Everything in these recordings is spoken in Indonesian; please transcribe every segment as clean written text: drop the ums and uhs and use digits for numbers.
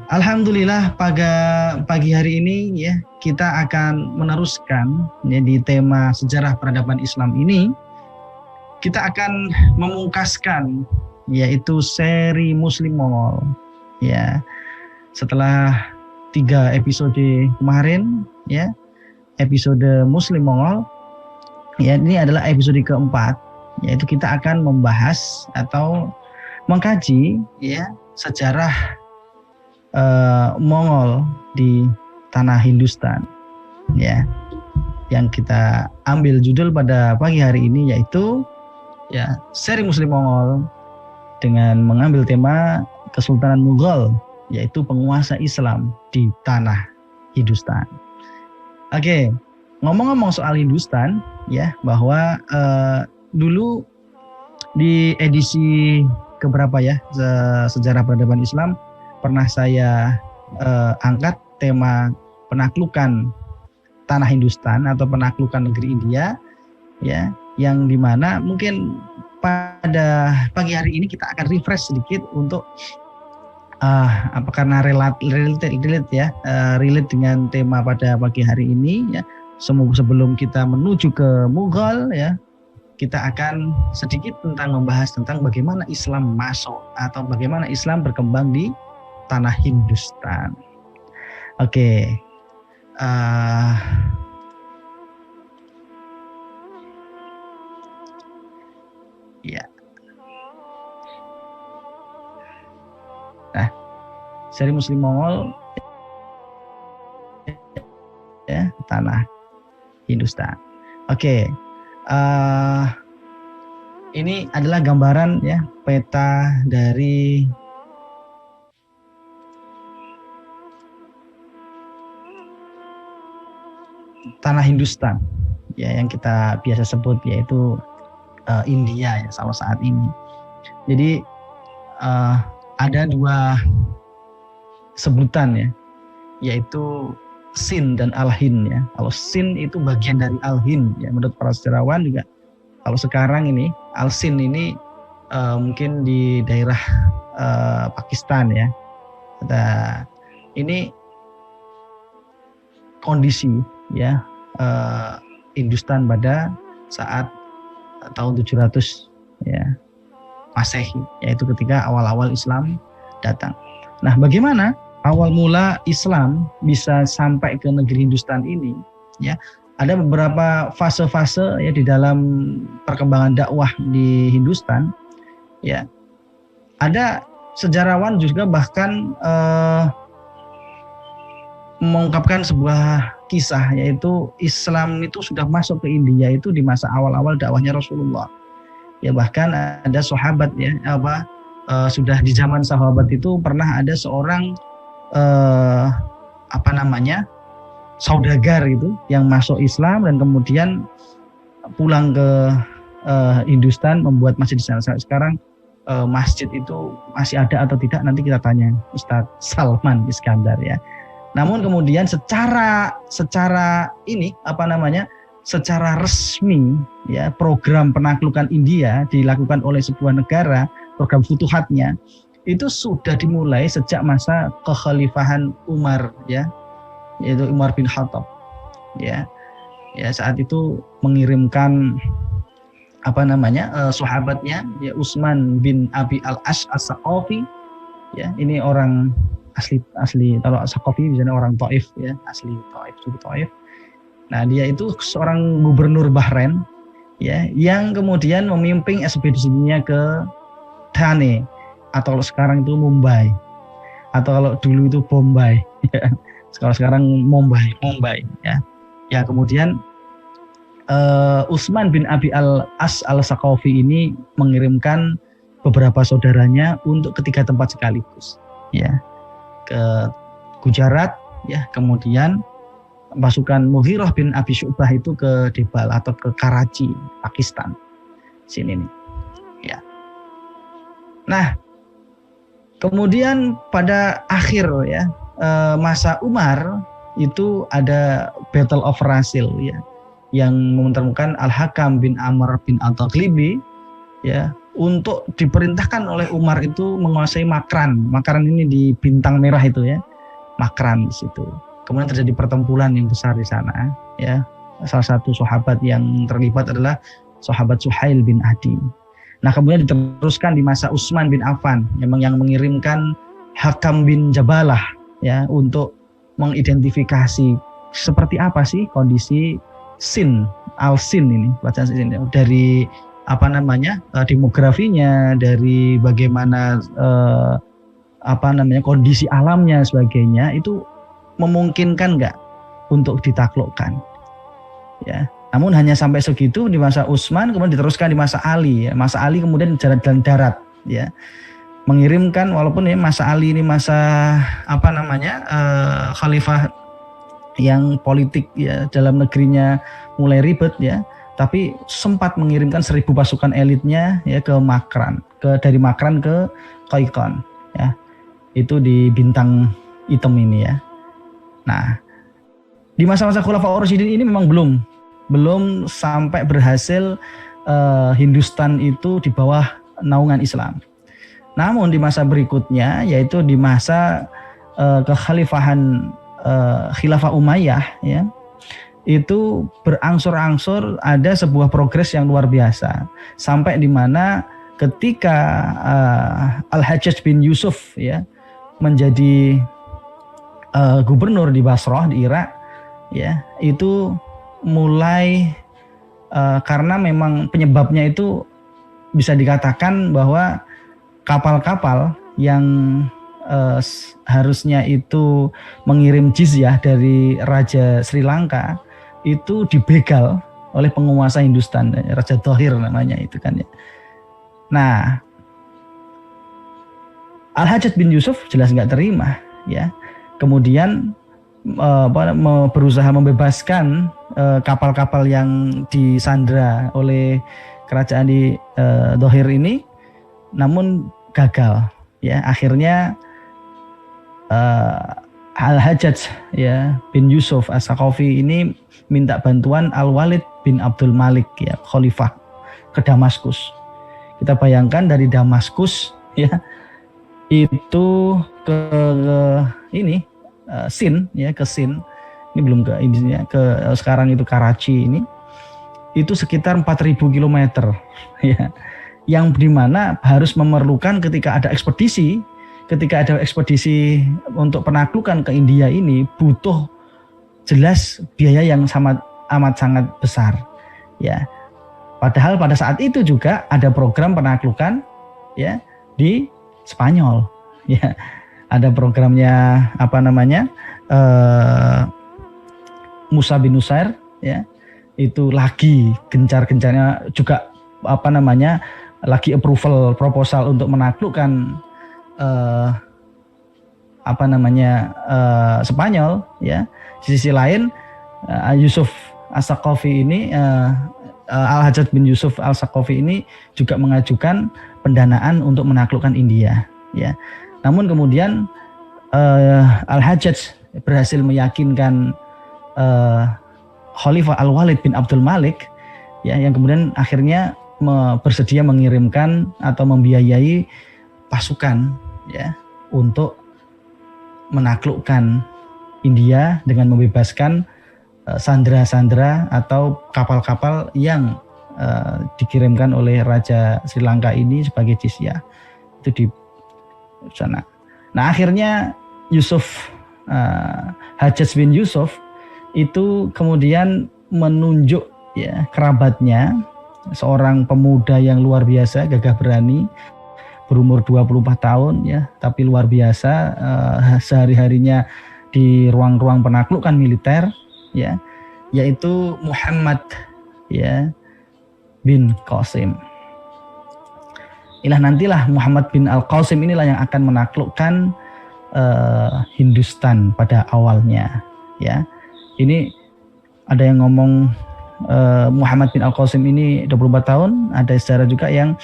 Alhamdulillah pagi hari ini ya kita akan meneruskan ya, di tema sejarah peradaban Islam ini. Kita akan memungkaskan yaitu seri Muslim Mongol ya. Setelah 3 episode kemarin ya, episode Muslim Mongol ya, ini adalah episode keempat, yaitu kita akan membahas atau mengkaji ya sejarah Mongol di tanah Hindustan ya. Yang kita ambil judul pada pagi hari ini yaitu ya seri Muslim Mongol dengan mengambil tema Kesultanan Mughal, yaitu penguasa Islam di tanah Hindustan. Oke, ngomong-ngomong soal Hindustan ya, bahwa dulu di edisi keberapa ya sejarah peradaban Islam pernah saya angkat tema penaklukan tanah Hindustan atau penaklukan negeri India ya, yang dimana mungkin pada pagi hari ini kita akan refresh sedikit untuk karena relate dengan tema pada pagi hari ini ya. Sebelum kita menuju ke Mughal ya, kita akan sedikit membahas tentang bagaimana Islam masuk atau bagaimana Islam berkembang di tanah Hindustan. Oke. Ya. Nah, seri Muslim Mongol ya, tanah Hindustan. Oke. Ini adalah gambaran ya peta dari tanah Hindustan ya, yang kita biasa sebut yaitu India ya sama saat ini. Jadi ada 2 sebutan ya, yaitu Sind dan Al-Hind ya. Kalau Sind itu bagian dari Al-Hind ya, menurut para sejarawan juga. Kalau sekarang ini Al-Sind ini mungkin di daerah Pakistan ya. Ini kondisi ya Hindustan pada saat tahun 700 ya Masehi, yaitu ketika awal-awal Islam datang. Nah, bagaimana awal mula Islam bisa sampai ke negeri Hindustan ini ya? Ada beberapa fase-fase ya di dalam perkembangan dakwah di Hindustan ya. Ada sejarawan juga bahkan mengungkapkan sebuah kisah, yaitu Islam itu sudah masuk ke India itu di masa awal-awal dakwahnya Rasulullah. Ya, bahkan ada sahabat ya sudah di zaman sahabat itu pernah ada seorang saudagar itu yang masuk Islam dan kemudian pulang ke Hindustan membuat masjid di sana. Sekarang masjid itu masih ada atau tidak nanti kita tanya Ustadz Salman Iskandar ya. Namun kemudian secara resmi ya, program penaklukan India dilakukan oleh sebuah negara, program futuhatnya itu sudah dimulai sejak masa kekhalifahan Umar ya, yaitu Umar bin Khattab ya. Ya, saat itu mengirimkan sahabatnya ya, Utsman bin Abi al-As as-Saqafi ya. Ini orang asli kalau Saqafi misalnya orang Taif ya, asli Taif, suku Taif. Nah, dia itu seorang gubernur Bahrain ya, yang kemudian memimpin ekspedisinya ke Thane, atau kalau sekarang itu Mumbai, atau kalau dulu itu Bombay ya. Kalau sekarang Mumbai ya. Ya, kemudian Utsman bin Abi al-As al-Saqafi ini mengirimkan beberapa saudaranya untuk ketiga tempat sekaligus ya, ke Gujarat ya, kemudian pasukan Mughirah bin Abi Syu'bah itu ke Debal atau ke Karachi, Pakistan sini nih ya. Nah, kemudian pada akhir ya masa Umar itu ada Battle of Rasil ya, yang menemukan Al-Hakam bin Amr bin Al-Taghlibi ya untuk diperintahkan oleh Umar itu menguasai Makran. Makran ini di bintang merah itu ya, Makran di situ. Kemudian terjadi pertempuran yang besar di sana ya. Salah satu sahabat yang terlibat adalah sahabat Suhail bin Adi. Nah, kemudian diteruskan di masa Utsman bin Affan yang mengirimkan Hakam bin Jabalah ya untuk mengidentifikasi seperti apa sih kondisi Sin, Al-Sin ini, bacaan Sin dari demografinya, dari bagaimana kondisi alamnya sebagainya, itu memungkinkan nggak untuk ditaklukkan ya. Namun hanya sampai segitu di masa Utsman, kemudian diteruskan di masa Ali ya. Masa Ali kemudian jalan darat ya, mengirimkan, walaupun ya masa Ali ini masa khalifah yang politik ya, dalam negerinya mulai ribet ya, tapi sempat mengirimkan 1.000 pasukan elitnya ya ke Makran, dari Makran ke Qaikon ya. Itu di bintang hitam ini ya. Nah, di masa-masa Khulafaur Rasyidin ini memang belum sampai berhasil Hindustan itu di bawah naungan Islam. Namun di masa berikutnya, yaitu di masa kekhalifahan Khilafah Umayyah ya, itu berangsur-angsur ada sebuah progres yang luar biasa, sampai di mana ketika Al-Hajjaj bin Yusuf ya menjadi gubernur di Basrah di Irak ya, itu mulai karena memang penyebabnya itu bisa dikatakan bahwa kapal-kapal yang harusnya itu mengirim jizyah dari Raja Sri Lanka itu dibegal oleh penguasa Hindustan, Raja Thohir namanya itu kan ya. Nah, Al-Hajjaj bin Yusuf jelas nggak terima ya. Kemudian berusaha membebaskan kapal-kapal yang disandra oleh kerajaan di Thohir ini, namun gagal ya. Akhirnya Al-Hajjaj ya bin Yusuf As-Saqafi ini minta bantuan Al-Walid bin Abdul Malik ya, khalifah, ke Damaskus. Kita bayangkan dari Damaskus ya itu ke ini Sin ya, ke Sin. Ini belum ke ini ke sekarang itu Karachi ini. Itu sekitar 4.000 km ya. Yang dimana harus memerlukan ketika ada ekspedisi untuk penaklukan ke India ini, butuh jelas biaya yang amat sangat besar ya. Padahal pada saat itu juga ada program penaklukan ya di Spanyol ya. Ada programnya Musa bin Nusair ya. Itu lagi gencar-gencarnya juga lagi approval proposal untuk menaklukkan Spanyol ya. Di sisi lain Yusuf As-Saqafi ini Al-Hajjaj bin Yusuf Al-Saqafi ini juga mengajukan pendanaan untuk menaklukkan India ya. Namun kemudian Al-Hajjaj berhasil meyakinkan Khalifah Al-Walid bin Abdul Malik ya, yang kemudian akhirnya bersedia mengirimkan atau membiayai pasukan ya untuk menaklukkan India dengan membebaskan sandera-sandera atau kapal-kapal yang dikirimkan oleh Raja Sri Lanka ini sebagai jizyah itu di sana. Nah, akhirnya Hajjaj bin Yusuf itu kemudian menunjuk ya kerabatnya, seorang pemuda yang luar biasa, gagah berani, berumur 24 tahun ya, tapi luar biasa sehari-harinya di ruang-ruang penaklukan militer ya, yaitu Muhammad ya bin Qasim. Nantilah Muhammad bin Al-Qasim inilah yang akan menaklukkan Hindustan pada awalnya ya. Ini ada yang ngomong Muhammad bin Al-Qasim ini 24 tahun, ada sejarah juga yang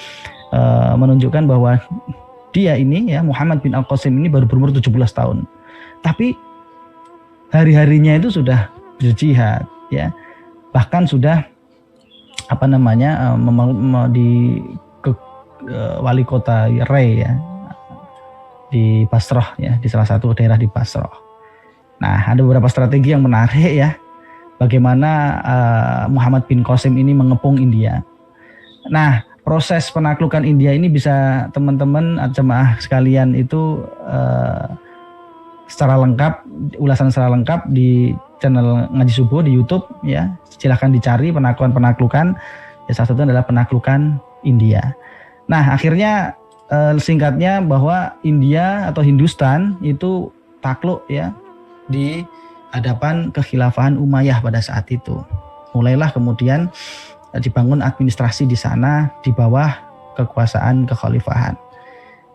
menunjukkan bahwa dia ini ya, Muhammad bin Al-Qasim ini baru berumur 17 tahun. Tapi hari-harinya itu sudah berjihad ya. Bahkan sudah wali kota Ray ya, di Basrah ya, di salah satu daerah di Basrah. Nah, ada beberapa strategi yang menarik ya, bagaimana Muhammad bin Qasim ini mengepung India. Nah, proses penaklukan India ini bisa teman-teman jemaah sekalian itu secara lengkap, ulasan secara lengkap di channel Ngaji Subuh di YouTube ya. Silahkan dicari penaklukan. Ya, salah satu adalah penaklukan India. Nah, akhirnya singkatnya bahwa India atau Hindustan itu takluk ya di hadapan kekhilafahan Umayyah pada saat itu. Mulailah kemudian dibangun administrasi di sana di bawah kekuasaan kekhalifahan.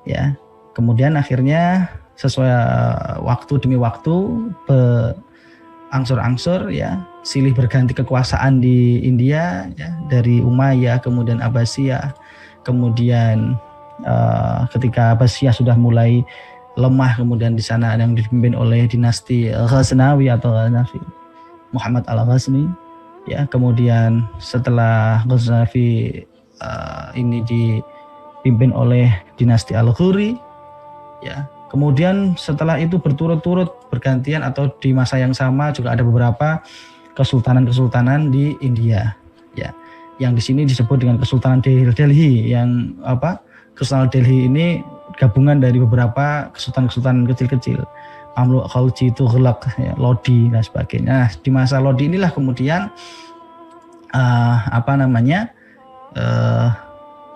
Ya. Kemudian akhirnya sesuai waktu demi waktu angsur-angsur ya silih berganti kekuasaan di India ya, dari Umayyah kemudian Abbasiyah, kemudian ketika Abbasiyah sudah mulai lemah, kemudian di sana yang dipimpin oleh dinasti Ghaznawi atau Ghaznavi Muhammad al-Ghazni ya. Kemudian setelah Ghaznavi ini dipimpin oleh dinasti Al-Ghuri ya. Kemudian setelah itu berturut-turut bergantian atau di masa yang sama juga ada beberapa kesultanan-kesultanan di India ya. Yang di sini disebut dengan Kesultanan Delhi yang Kesultanan Delhi ini gabungan dari beberapa kesultanan-kesultanan kecil-kcil. Mamluk, Khalji, Tughlaq, ya, Lodi dan sebagainya. Nah, di masa Lodi inilah kemudian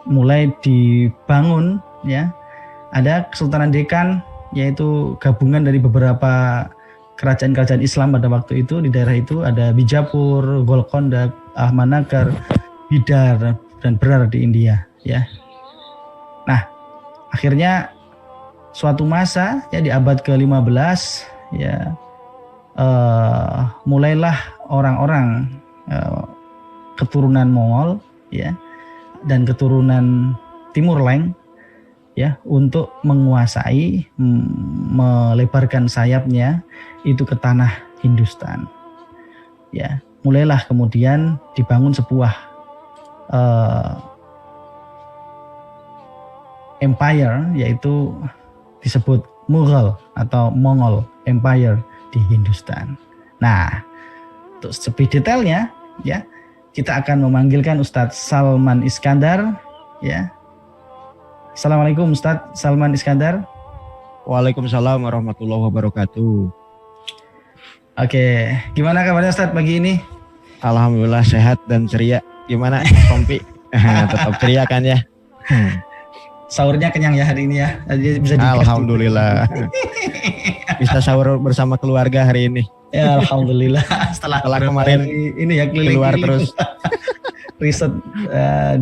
mulai dibangun ya. Ada Kesultanan Dekan, yaitu gabungan dari beberapa kerajaan-kerajaan Islam pada waktu itu. Di daerah itu ada Bijapur, Golconda, Ahmadnagar, Bidar, dan Berar di India ya. Nah, akhirnya suatu masa ya di abad ke-15 ya mulailah orang-orang keturunan Mongol ya dan keturunan Timur Leng ya untuk menguasai, melebarkan sayapnya itu ke tanah Hindustan. Ya, mulailah kemudian dibangun sebuah empire, yaitu disebut Mughal atau Mongol Empire di Hindustan. Nah, untuk lebih detailnya ya, kita akan memanggilkan Ustadz Salman Iskandar ya. Assalamualaikum Ustadz Salman Iskandar. Waalaikumsalam warahmatullahi wabarakatuh. Oke, gimana kabarnya Ustadz pagi ini? Alhamdulillah sehat dan ceria. Gimana Kompi? Tetap ceria kan ya? Sahurnya kenyang ya hari ini ya? Bisa Alhamdulillah. Bisa sahur bersama keluarga hari ini. Ya Alhamdulillah. Setelah kemarin ini ya keliling keluar terus. Riset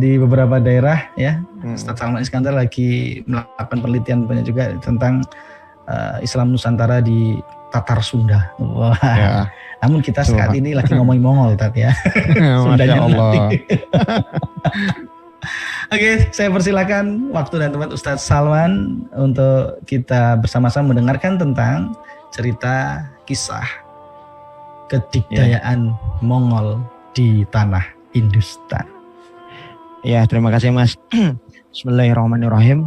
di beberapa daerah ya. Ustadz Salman Iskandar lagi melakukan penelitian banyak juga tentang Islam Nusantara di Tatar Sunda. Wah. Ya. Namun kita saat ini lagi ngomongin Mongol tadi ya. Masya Allah. Oke, saya persilakan waktu dan tempat Ustadz Salman untuk kita bersama-sama mendengarkan tentang cerita kisah kedikdayaan Mongol di tanah Hindustan. Ya, terima kasih Mas. Bismillahirrahmanirrahim.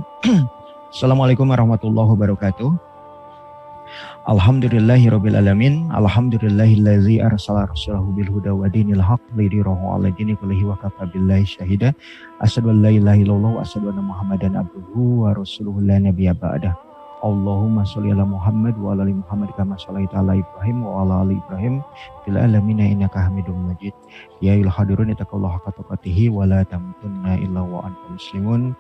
Assalamualaikum warahmatullahi wabarakatuh. Alhamdulillahirabbil alamin. Alhamdulillahillazi arsala rasulahu bil huda wa dinil haq lidhirahu 'ala dini kullihi wa kafa billahi syahida. Asyhadu an la ilaha illallah wa asyhadu anna Muhammadan abduhu wa rasuluhu la nabiyya ba'dah. Allahumma sholli ala Muhammad wa ala ali Muhammad kama shallaita ala Ibrahim wa ala ali Ibrahim fil alamin innaka Hamidum Majid. Ya ayyuhal hadirun ittaqullaha haqqa tuqatih wa la tamutunna illa wa antum muslimun.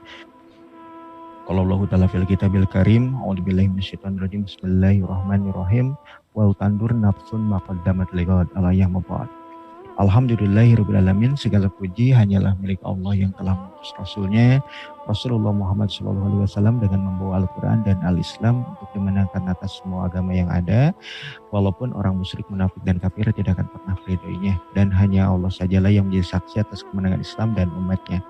Qala Allahu ta'ala fil kitabil karim, a'udzubillahi minasyaitonir rajim. Bismillahirrahmanirrahim. Wa tandur nafsun ma qaddamat lighad alayah mabad. Alhamdulillahirabbil alamin. Segala puji hanyalah milik Allah yang telah mengutus Rasulnya Rasulullah Muhammad SAW dengan membawa Al-Quran dan Al-Islam untuk dimenangkan atas semua agama yang ada, walaupun orang musyrik, munafik dan kafir tidak akan pernah meridhoinya, dan hanya Allah sajalah yang menjadi saksi atas kemenangan Islam dan umatnya.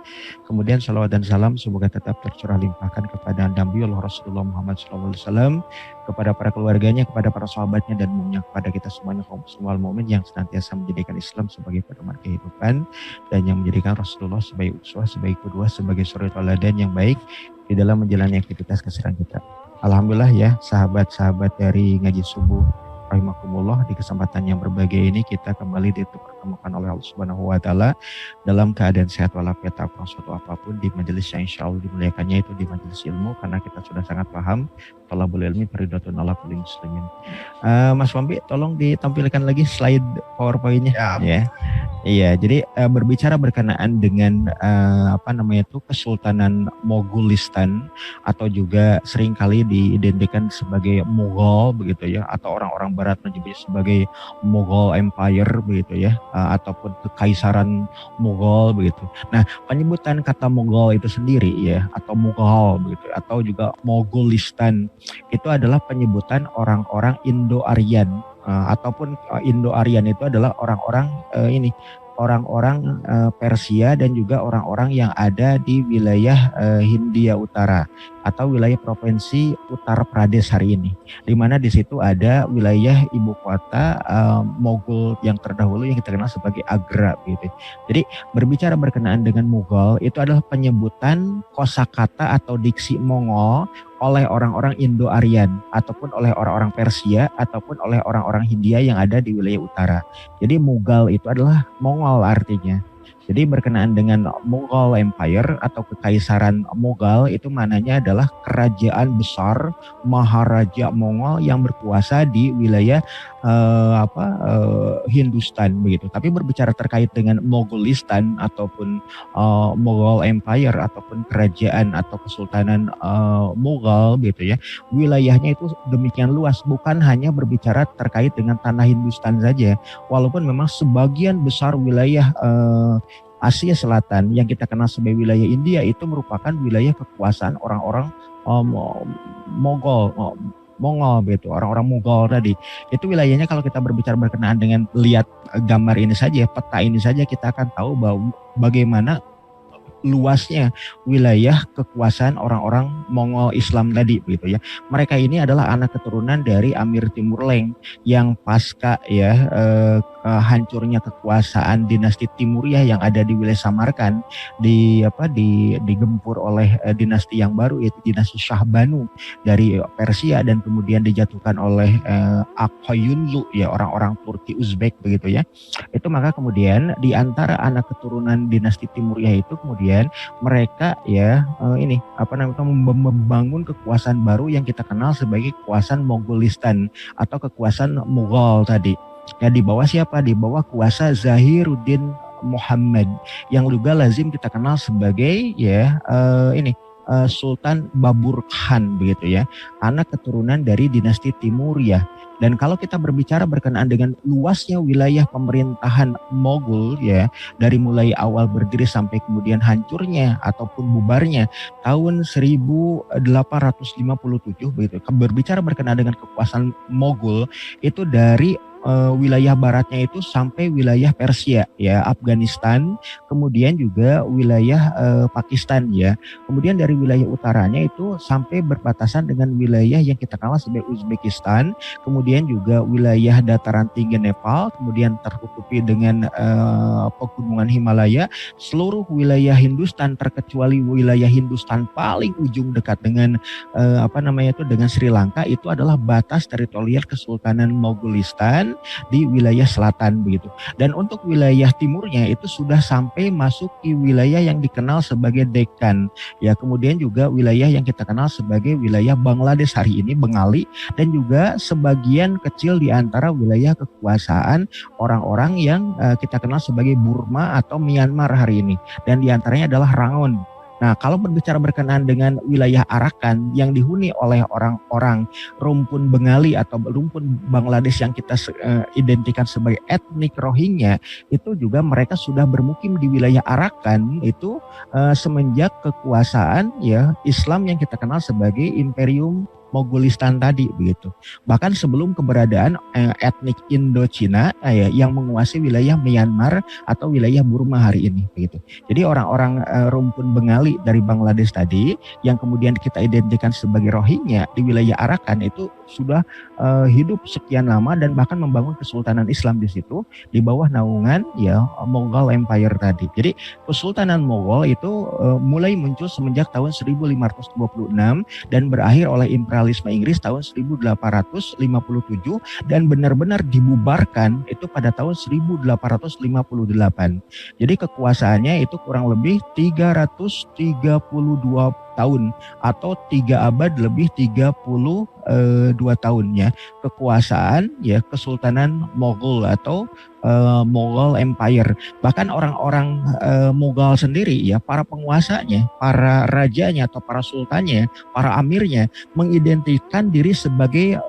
Kemudian salawat dan salam semoga tetap tercurah limpahkan kepada Nabi Allah Rasulullah Muhammad SAW, kepada para keluarganya, kepada para sahabatnya, dan umumnya kepada kita semuanya kaum muslimin mukmin yang senantiasa menjadikan Islam sebagai pedoman kehidupan dan yang menjadikan Rasulullah sebagai uswah, sebagai qudwah, sebagai suri tauladan keadaan yang baik di dalam menjalani aktivitas keseharian kita. Alhamdulillah ya sahabat-sahabat dari ngaji subuh rahimakumullah, di kesempatan yang berbahagia ini kita kembali dipertemukan oleh Allah Subhanahu wa taala dalam keadaan sehat walafiat tak kurang suatu apapun di majelis yang insya Allah dimuliakannya, itu di majelis ilmu, karena kita sudah sangat paham thalabul ilmi faridatun ala kulli muslimin. Mas Wambi, tolong ditampilkan lagi slide PowerPoint-nya ya. Iya, jadi berbicara berkenaan dengan Kesultanan Mogulistan, atau juga seringkali diidentikan sebagai Mughal begitu ya, atau orang-orang barat menyebutnya sebagai Mughal Empire begitu ya, ataupun Kekaisaran Mughal begitu. Nah, penyebutan kata Mughal itu sendiri ya, atau Mughal begitu, atau juga Mogulistan, itu adalah penyebutan orang-orang Indo-Aryan, ataupun Indo-Aryan itu adalah orang-orang orang-orang Persia dan juga orang-orang yang ada di wilayah Hindia Utara atau wilayah provinsi Uttar Pradesh hari ini, di mana di situ ada wilayah ibu kota Mogul yang terdahulu yang kita kenal sebagai Agra gitu. Jadi berbicara berkenaan dengan Mughal, itu adalah penyebutan kosakata atau diksi Mongol oleh orang-orang Indo-Aryan ataupun oleh orang-orang Persia ataupun oleh orang-orang Hindia yang ada di wilayah utara. Jadi Mughal itu adalah Mongol artinya. Jadi berkenaan dengan Mughal Empire atau Kekaisaran Mughal, itu maknanya adalah kerajaan besar Maharaja Mongol yang berkuasa di wilayah Hindustan begitu. Tapi berbicara terkait dengan Mogulistan ataupun Mughal Empire ataupun kerajaan atau kesultanan Mughal gitu ya, wilayahnya itu demikian luas, bukan hanya berbicara terkait dengan tanah Hindustan saja, walaupun memang sebagian besar wilayah Asia Selatan yang kita kenal sebagai wilayah India itu merupakan wilayah kekuasaan orang-orang Mongol begitu, orang-orang Mughal tadi. Itu wilayahnya, kalau kita berbicara berkenaan dengan lihat gambar ini saja, peta ini saja, kita akan tahu bahwa bagaimana luasnya wilayah kekuasaan orang-orang Mongol Islam tadi begitu ya. Mereka ini adalah anak keturunan dari Amir Timur Leng yang pasca ya hancurnya kekuasaan dinasti Timuriyah yang ada di wilayah Samarkand digempur oleh dinasti yang baru, yaitu dinasti Shah Banu dari Persia, dan kemudian dijatuhkan oleh Akoyunlu ya, orang-orang Turki Uzbek begitu ya. Itu maka kemudian di antara anak keturunan dinasti Timuriyah itu kemudian mereka ya membangun kekuasaan baru yang kita kenal sebagai kekuasaan Mogulistan atau kekuasaan Mughal tadi. Ya, di bawah siapa? Di bawah kuasa Zahiruddin Muhammad yang juga lazim kita kenal sebagai Sultan Babur Khan begitu ya, anak keturunan dari dinasti Timuriyah. Dan kalau kita berbicara berkenaan dengan luasnya wilayah pemerintahan Mogul ya, dari mulai awal berdiri sampai kemudian hancurnya ataupun bubarnya tahun 1857 begitu. Berbicara berkenaan dengan kekuasaan Mogul itu dari wilayah baratnya itu sampai wilayah Persia ya, Afghanistan, kemudian juga wilayah Pakistan ya. Kemudian dari wilayah utaranya itu sampai berbatasan dengan wilayah yang kita kenal sebagai Uzbekistan, kemudian juga wilayah dataran tinggi Nepal, kemudian tertutupi dengan pegunungan Himalaya. Seluruh wilayah Hindustan terkecuali wilayah Hindustan paling ujung dekat dengan dengan Sri Lanka, itu adalah batas teritorial Kesultanan Mogulistan di wilayah selatan begitu. Dan untuk wilayah timurnya itu sudah sampai masuk ke wilayah yang dikenal sebagai Deccan ya, kemudian juga wilayah yang kita kenal sebagai wilayah Bangladesh hari ini, Bengali, dan juga sebagian kecil di antara wilayah kekuasaan orang-orang yang kita kenal sebagai Burma atau Myanmar hari ini, dan di antaranya adalah Rangoon. Nah, kalau berbicara berkenaan dengan wilayah Arakan yang dihuni oleh orang-orang rumpun Bengali atau rumpun Bangladesh yang kita identikan sebagai etnik Rohingya, itu juga mereka sudah bermukim di wilayah Arakan itu semenjak kekuasaan ya Islam yang kita kenal sebagai Imperium Mogulistan tadi begitu. Bahkan sebelum keberadaan etnik Indochina yang menguasai wilayah Myanmar atau wilayah Burma hari ini begitu. Jadi orang-orang rumpun Bengali dari Bangladesh tadi yang kemudian kita identikan sebagai Rohingya di wilayah Arakan itu sudah hidup sekian lama dan bahkan membangun kesultanan Islam di situ di bawah naungan ya Mughal Empire tadi. Jadi Kesultanan Mughal itu mulai muncul semenjak tahun 1526 dan berakhir oleh imperialisme Inggris tahun 1857 dan benar-benar dibubarkan itu pada tahun 1858. Jadi kekuasaannya itu kurang lebih 332 tahun atau 3 abad lebih 32 tahunnya kekuasaan ya Kesultanan Mughal atau Mughal Empire. Bahkan orang-orang Mughal sendiri ya para penguasanya, para rajanya atau para sultannya, para amirnya mengidentikan diri sebagai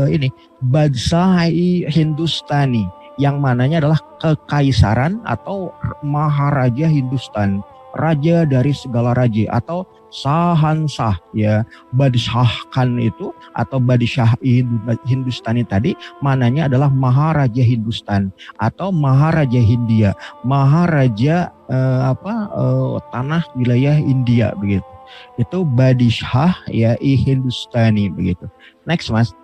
ini Badshah-i Hindustani yang mananya adalah kekaisaran atau Maharaja Hindustan, raja dari segala raja atau Sahansah ya. Badshah Khan itu atau Badshah Hindustani tadi mananya adalah Maharaja Hindustan atau Maharaja Hindia, Maharaja tanah wilayah India begitu. Itu Badshah ya Hindustani begitu. Next Mas.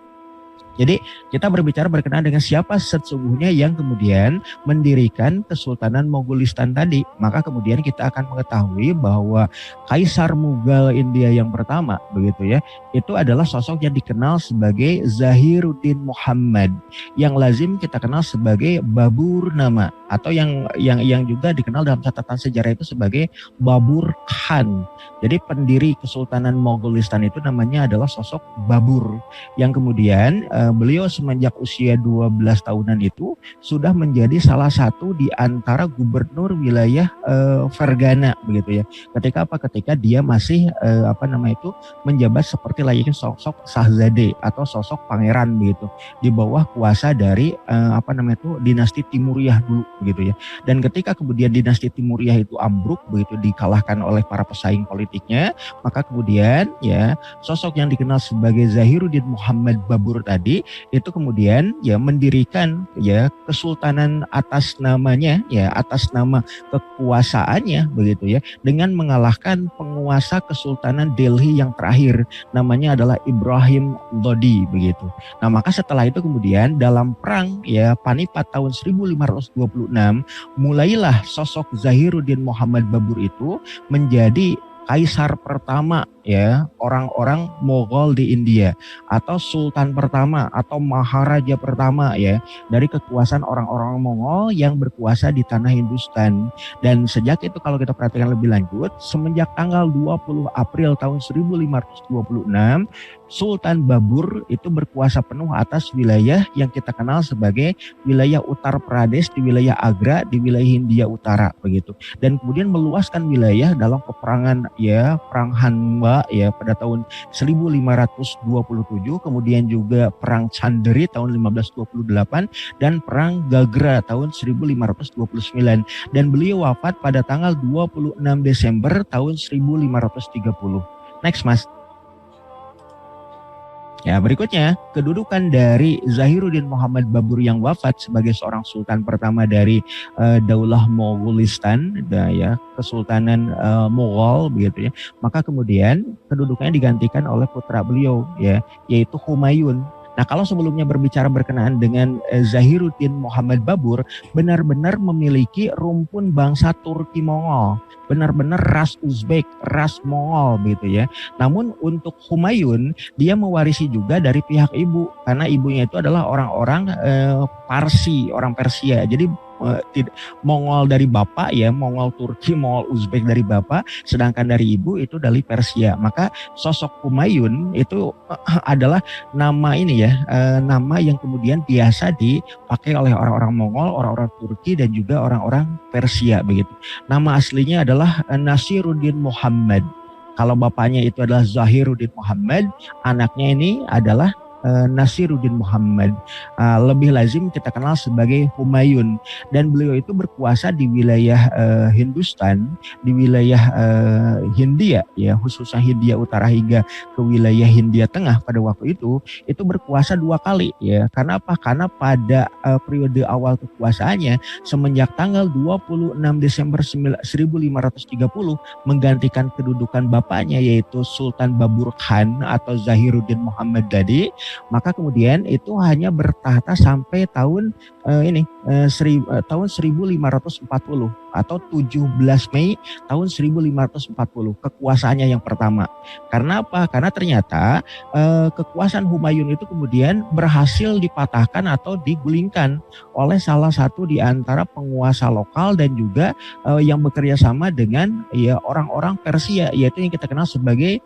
Jadi kita berbicara berkenaan dengan siapa sesungguhnya yang kemudian mendirikan Kesultanan Mogolistan tadi. Maka kemudian kita akan mengetahui bahwa Kaisar Mughal India yang pertama begitu ya, itu adalah sosok yang dikenal sebagai Zahiruddin Muhammad, yang lazim kita kenal sebagai Babur Nama atau yang juga dikenal dalam catatan sejarah itu sebagai Babur Khan. Jadi pendiri Kesultanan Mogolistan itu namanya adalah sosok Babur yang kemudian beliau semenjak usia 12 tahunan itu sudah menjadi salah satu di antara gubernur wilayah Fergana begitu ya. Ketika dia masih menjabat seperti layaknya sosok Shahzade atau sosok pangeran begitu di bawah kuasa dari dinasti Timuriyah dulu begitu ya. Dan ketika kemudian dinasti Timuriyah itu ambruk begitu dikalahkan oleh para pesaing politiknya, maka kemudian ya sosok yang dikenal sebagai Zahiruddin Muhammad Babur tadi itu kemudian ya mendirikan ya kesultanan atas namanya ya atas nama kekuasaannya begitu ya dengan mengalahkan penguasa Kesultanan Delhi yang terakhir namanya adalah Ibrahim Lodi begitu. Nah maka setelah itu kemudian dalam perang ya Panipat tahun 1526 mulailah sosok Zahiruddin Muhammad Babur itu menjadi kaisar pertama ya orang-orang Mughal di India atau sultan pertama atau maharaja pertama ya dari kekuasaan orang-orang Mongol yang berkuasa di tanah Hindustan. Dan sejak itu kalau kita perhatikan lebih lanjut semenjak tanggal 20 April tahun 1526 Sultan Babur itu berkuasa penuh atas wilayah yang kita kenal sebagai wilayah Uttar Pradesh, di wilayah Agra, di wilayah Hindia Utara begitu. Dan kemudian meluaskan wilayah dalam peperangan ya perang Hanwa ya pada tahun 1527, kemudian juga perang Chanderi tahun 1528 dan perang Gagra tahun 1529. Dan beliau wafat pada tanggal 26 Desember tahun 1530. Next Mas. Ya, berikutnya kedudukan dari Zahiruddin Muhammad Babur yang wafat sebagai seorang sultan pertama dari Daulah Mogolistan, ya, Kesultanan Mughal begitu ya. Maka kemudian kedudukannya digantikan oleh putra beliau ya, yaitu Humayun. Nah, kalau sebelumnya berbicara berkenaan dengan Zahiruddin Muhammad Babur, benar-benar memiliki rumpun bangsa Turki Mongol, benar-benar ras Uzbek, ras Mongol gitu ya. Namun untuk Humayun, dia mewarisi juga dari pihak ibu, karena ibunya itu adalah orang-orang Parsi, orang Persia. Jadi Mongol dari bapak ya, Mongol Turki, Mongol Uzbek dari bapak, sedangkan dari ibu itu dari Persia. Maka sosok Humayun itu adalah nama ini ya, nama yang kemudian biasa dipakai oleh orang-orang Mongol, orang-orang Turki dan juga orang-orang Persia begitu. Nama aslinya adalah Nasiruddin Muhammad. Kalau bapaknya itu adalah Zahiruddin Muhammad, anaknya ini adalah Nasiruddin Muhammad, lebih lazim kita kenal sebagai Humayun. Dan beliau itu berkuasa di wilayah Hindustan, di wilayah Hindia ya, khususnya Hindia Utara hingga ke wilayah Hindia Tengah pada waktu itu berkuasa 2 kali ya. Karena apa? Karena pada periode awal kekuasaannya semenjak tanggal 26 Desember 1530 menggantikan kedudukan bapaknya yaitu Sultan Babur Khan atau Zahiruddin Muhammad tadi. Maka kemudian itu hanya bertahta sampai tahun tahun 1540 atau 17 Mei tahun 1540 kekuasaannya yang pertama. Karena apa? Karena ternyata kekuasaan Humayun itu kemudian berhasil dipatahkan atau digulingkan oleh salah satu di antara penguasa lokal dan juga yang bekerja sama dengan ya orang-orang Persia, yaitu yang kita kenal sebagai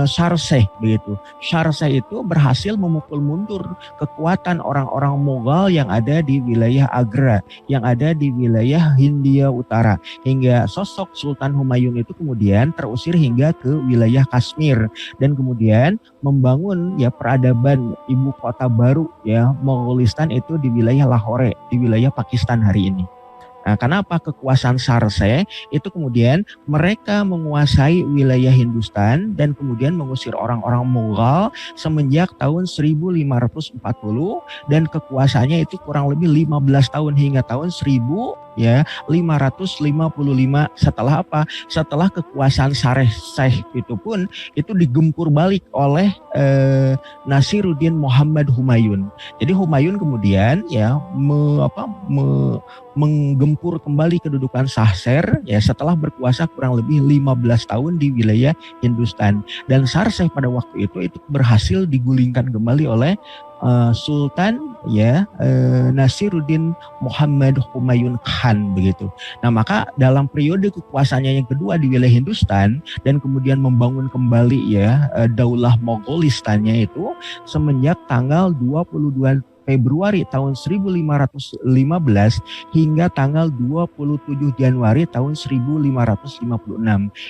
Sharseh begitu. Sharseh itu berhasil memukul mundur kekuatan orang-orang Mughal yang ada di wilayah Agra, yang ada di wilayah Hindia Utara, hingga sosok Sultan Humayun itu kemudian terusir hingga ke wilayah Kashmir dan kemudian membangun ya peradaban ibu kota baru ya Mongolistan itu di wilayah Lahore, di wilayah Pakistan hari ini. Nah, kenapa kekuasaan Sharseh itu kemudian mereka menguasai wilayah Hindustan dan kemudian mengusir orang-orang Mughal semenjak tahun 1540 dan kekuasaannya itu kurang lebih 15 tahun hingga tahun 1555. Setelah apa? Setelah kekuasaan Sharseh itu pun itu digempur balik oleh Nasiruddin Muhammad Humayun. Jadi Humayun kemudian ya menggempur kembali kedudukan Sharsher ya setelah berkuasa kurang lebih 15 tahun di wilayah Hindustan, dan Sharsher pada waktu itu berhasil digulingkan kembali oleh Sultan ya Nasiruddin Muhammad Humayun Khan begitu. Nah, maka dalam periode kekuasaannya yang kedua di wilayah Hindustan dan kemudian membangun kembali ya Daulah Monggolistannya itu semenjak tanggal 22 Februari tahun 1515 hingga tanggal 27 Januari tahun 1556,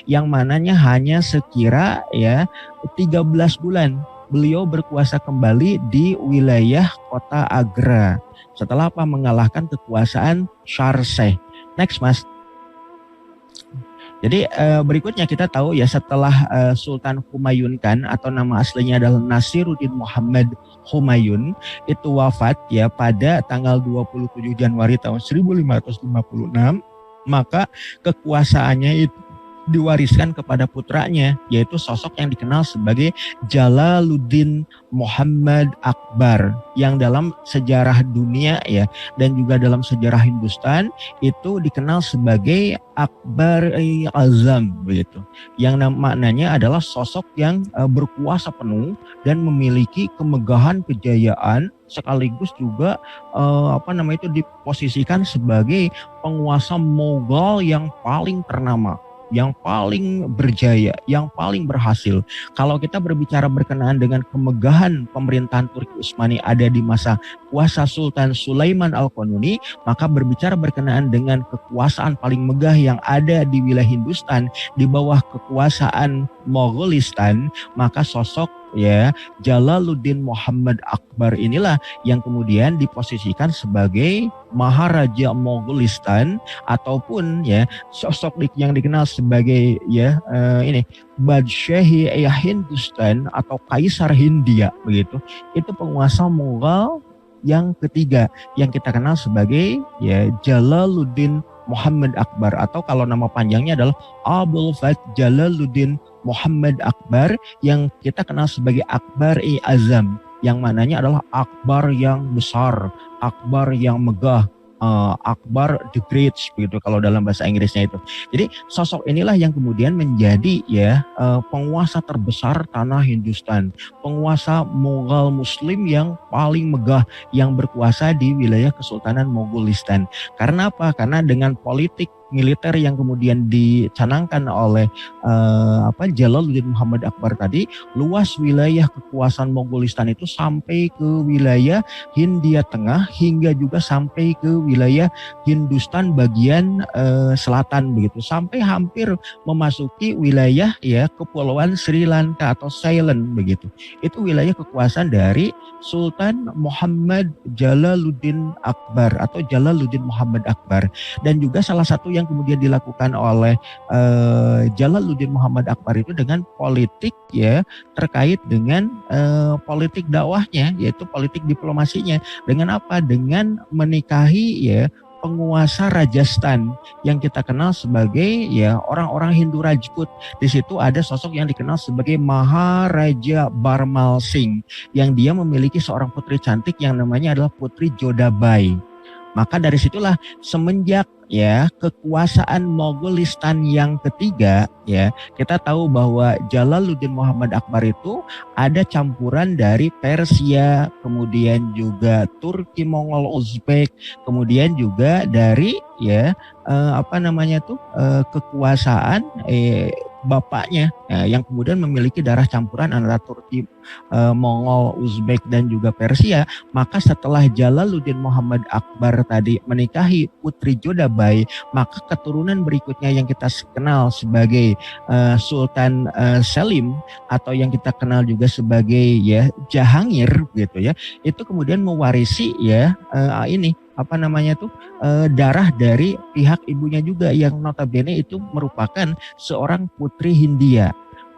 yang mananya hanya sekira ya 13 bulan beliau berkuasa kembali di wilayah kota Agra setelah apa? Mengalahkan kekuasaan Sharseh. Next, Mas. Jadi berikutnya kita tahu ya setelah Sultan Humayun Khan atau nama aslinya adalah Nasiruddin Muhammad Humayun itu wafat ya pada tanggal 27 Januari tahun 1556, maka kekuasaannya itu diwariskan kepada putranya, yaitu sosok yang dikenal sebagai Jalaluddin Muhammad Akbar, yang dalam sejarah dunia ya dan juga dalam sejarah Hindustan itu dikenal sebagai Akbar Azam begitu, yang maknanya adalah sosok yang berkuasa penuh dan memiliki kemegahan kejayaan sekaligus juga diposisikan sebagai penguasa Mughal yang paling ternama, yang paling berjaya, yang paling berhasil. Kalau kita berbicara berkenaan dengan kemegahan pemerintahan Turki Utsmani ada di masa kuasa Sultan Sulaiman Al-Qanuni, maka berbicara berkenaan dengan kekuasaan paling megah yang ada di wilayah Hindustan di bawah kekuasaan Mongolistan, maka sosok ya Jalaluddin Muhammad Akbar inilah yang kemudian diposisikan sebagai Maharaja Mongolistan ataupun ya sosok yang dikenal sebagai ya Badshahi Hindustan atau Kaisar Hindia begitu. Itu penguasa Mughal yang ketiga yang kita kenal sebagai ya Jalaluddin Muhammad Akbar, atau kalau nama panjangnya adalah Abul Fath Jalaluddin Muhammad Akbar, yang kita kenal sebagai Akbar-i-Azam, yang mananya adalah Akbar yang besar, Akbar yang megah, Akbar the Great begitu kalau dalam bahasa Inggrisnya itu. Jadi sosok inilah yang kemudian menjadi ya penguasa terbesar tanah Hindustan, penguasa Mughal Muslim yang paling megah yang berkuasa di wilayah Kesultanan Mongolistan. Karena apa? Karena dengan politik militer yang kemudian dicanangkan oleh Jalaluddin Muhammad Akbar tadi, luas wilayah kekuasaan Mongolistan itu sampai ke wilayah Hindia Tengah hingga juga sampai ke wilayah Hindustan bagian selatan begitu, sampai hampir memasuki wilayah ya kepulauan Sri Lanka atau Ceylon begitu. Itu wilayah kekuasaan dari Sultan Muhammad Jalaluddin Akbar atau Jalaluddin Muhammad Akbar. Dan juga salah satu yang kemudian dilakukan oleh Jalaluddin Muhammad Akbar itu dengan politik ya terkait dengan politik dakwahnya, yaitu politik diplomasinya. Dengan apa? Dengan menikahi ya penguasa Rajasthan yang kita kenal sebagai ya orang-orang Hindu Rajput. Di situ ada sosok yang dikenal sebagai Maharaja Barmal Singh yang dia memiliki seorang putri cantik yang namanya adalah Putri Jodabai. Maka dari situlah semenjak ya kekuasaan Mogolistan yang ketiga ya, kita tahu bahwa Jalaluddin Muhammad Akbar itu ada campuran dari Persia, kemudian juga Turki, Mongol, Uzbek, kemudian juga dari ya kekuasaan bapaknya yang kemudian memiliki darah campuran antara Turki, Mongol, Uzbek dan juga Persia. Maka setelah Jalaluddin Muhammad Akbar tadi menikahi Putri Jodabai, maka keturunan berikutnya yang kita kenal sebagai Sultan Selim atau yang kita kenal juga sebagai ya Jahangir gitu ya, itu kemudian mewarisi ya darah dari pihak ibunya juga yang notabene itu merupakan seorang putri Hindia.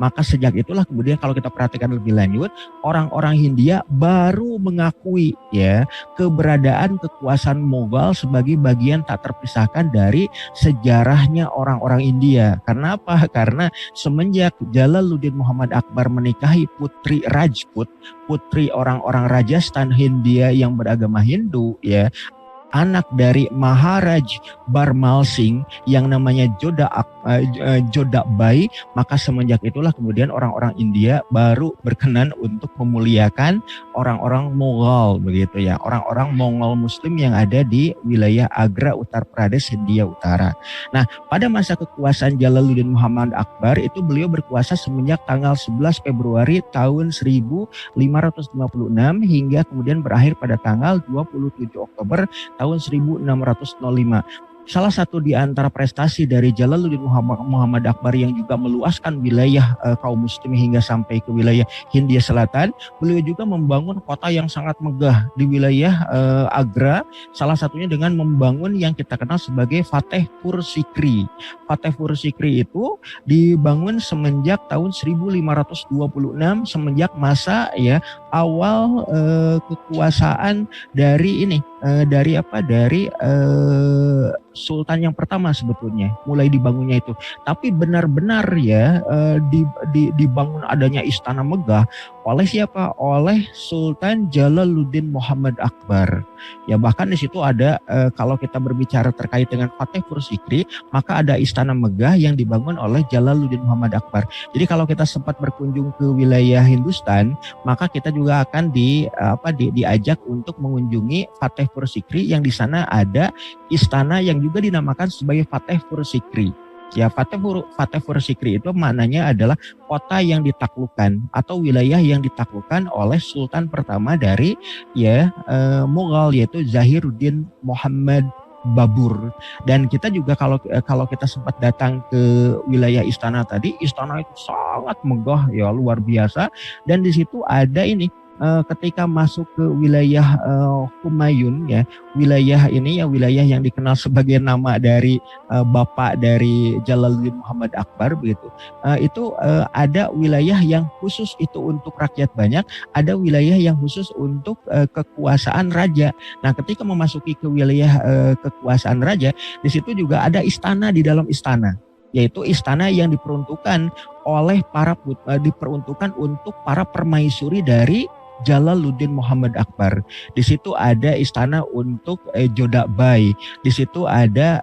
Maka sejak itulah kemudian kalau kita perhatikan lebih lanjut, orang-orang Hindia baru mengakui ya keberadaan kekuasaan Mughal sebagai bagian tak terpisahkan dari sejarahnya orang-orang India. Karena apa? Karena semenjak Jalaluddin Muhammad Akbar menikahi Putri Rajput, putri orang-orang Rajasthan Hindia yang beragama Hindu ya, anak dari Maharaj Barmal Singh yang namanya Jodabai, maka semenjak itulah kemudian orang-orang India baru berkenan untuk memuliakan orang-orang Mughal begitu ya, orang-orang Mongol Muslim yang ada di wilayah Agra, Uttar Pradesh, Hindia Utara. Nah, pada masa kekuasaan Jalaluddin Muhammad Akbar itu beliau berkuasa semenjak tanggal 11 Februari tahun 1556 hingga kemudian berakhir pada tanggal 27 Oktober tahun 1605. Salah satu di antara prestasi dari Jalaluddin Muhammad Akbar yang juga meluaskan wilayah kaum muslim hingga sampai ke wilayah Hindia Selatan, beliau juga membangun kota yang sangat megah di wilayah Agra, salah satunya dengan membangun yang kita kenal sebagai Fatehpur Sikri. Fatehpur Sikri itu dibangun semenjak tahun 1526, semenjak masa ya awal kekuasaan dari Sultan yang pertama sebetulnya mulai dibangunnya itu. Tapi benar-benar ya dibangun adanya istana megah oleh siapa? Oleh Sultan Jalaluddin Muhammad Akbar. Ya bahkan di situ ada kalau kita berbicara terkait dengan Fatehpur Sikri, maka ada istana megah yang dibangun oleh Jalaluddin Muhammad Akbar. Jadi kalau kita sempat berkunjung ke wilayah Hindustan, maka kita juga akan diajak untuk mengunjungi Fatehpur Sikri yang di sana ada istana yang juga dinamakan sebagai Fatehpur Sikri. Ya, Fatehpur Sikri itu maknanya adalah kota yang ditaklukkan atau wilayah yang ditaklukkan oleh sultan pertama dari Mughal, yaitu Zahiruddin Muhammad Babur. Dan kita juga kalau kita sempat datang ke wilayah istana tadi, istana itu sangat megah ya, luar biasa. Dan di situ ada ketika masuk ke wilayah Humayun ya, wilayah ini ya wilayah yang dikenal sebagai nama dari bapak dari Jalaluddin Muhammad Akbar begitu. Itu ada wilayah yang khusus itu untuk rakyat banyak, ada wilayah yang khusus untuk kekuasaan raja. Nah, ketika memasuki ke wilayah kekuasaan raja, di situ juga ada istana di dalam istana, yaitu istana yang diperuntukkan untuk para permaisuri dari Jalaluddin Muhammad Akbar. Di situ ada istana untuk Jodabai. Di situ ada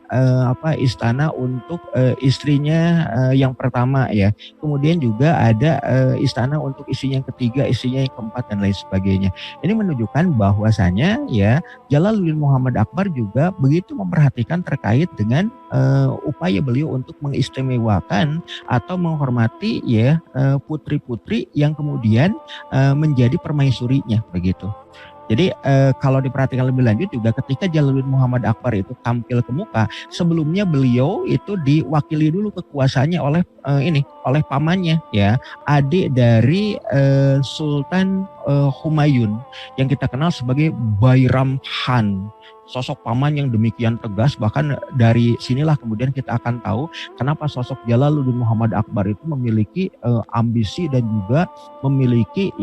istana untuk istrinya yang pertama ya. Kemudian juga ada istana untuk istrinya yang ketiga, istrinya yang keempat dan lain sebagainya. Ini menunjukkan bahwasanya ya Jalaluddin Muhammad Akbar juga begitu memperhatikan terkait dengan upaya beliau untuk mengistimewakan atau menghormati ya putri-putri yang kemudian menjadi permaisurinya begitu. Jadi kalau diperhatikan lebih lanjut juga ketika Jalaluddin Muhammad Akbar itu tampil ke muka, sebelumnya beliau itu diwakili dulu kekuasaannya oleh pamannya ya, adik dari Sultan Humayun yang kita kenal sebagai Bairam Khan. Sosok paman yang demikian tegas, bahkan dari sinilah kemudian kita akan tahu kenapa sosok Jalaluddin Muhammad Akbar itu memiliki ambisi dan juga memiliki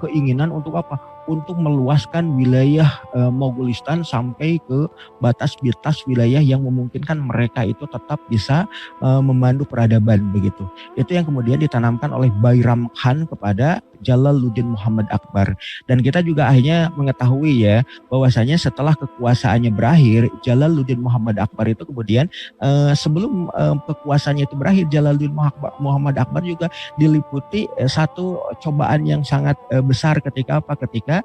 keinginan untuk apa? untuk meluaskan wilayah Mogolistan sampai ke batas-batas wilayah yang memungkinkan mereka itu tetap bisa memandu peradaban begitu. Itu yang kemudian ditanamkan oleh Bayram Khan kepada Jalaluddin Muhammad Akbar. Dan kita juga akhirnya mengetahui ya bahwasanya setelah kekuasaannya berakhir, Jalaluddin Muhammad Akbar itu kemudian sebelum kekuasaannya itu berakhir, Jalaluddin Muhammad Akbar juga diliputi satu cobaan yang sangat besar ketika apa? Ketika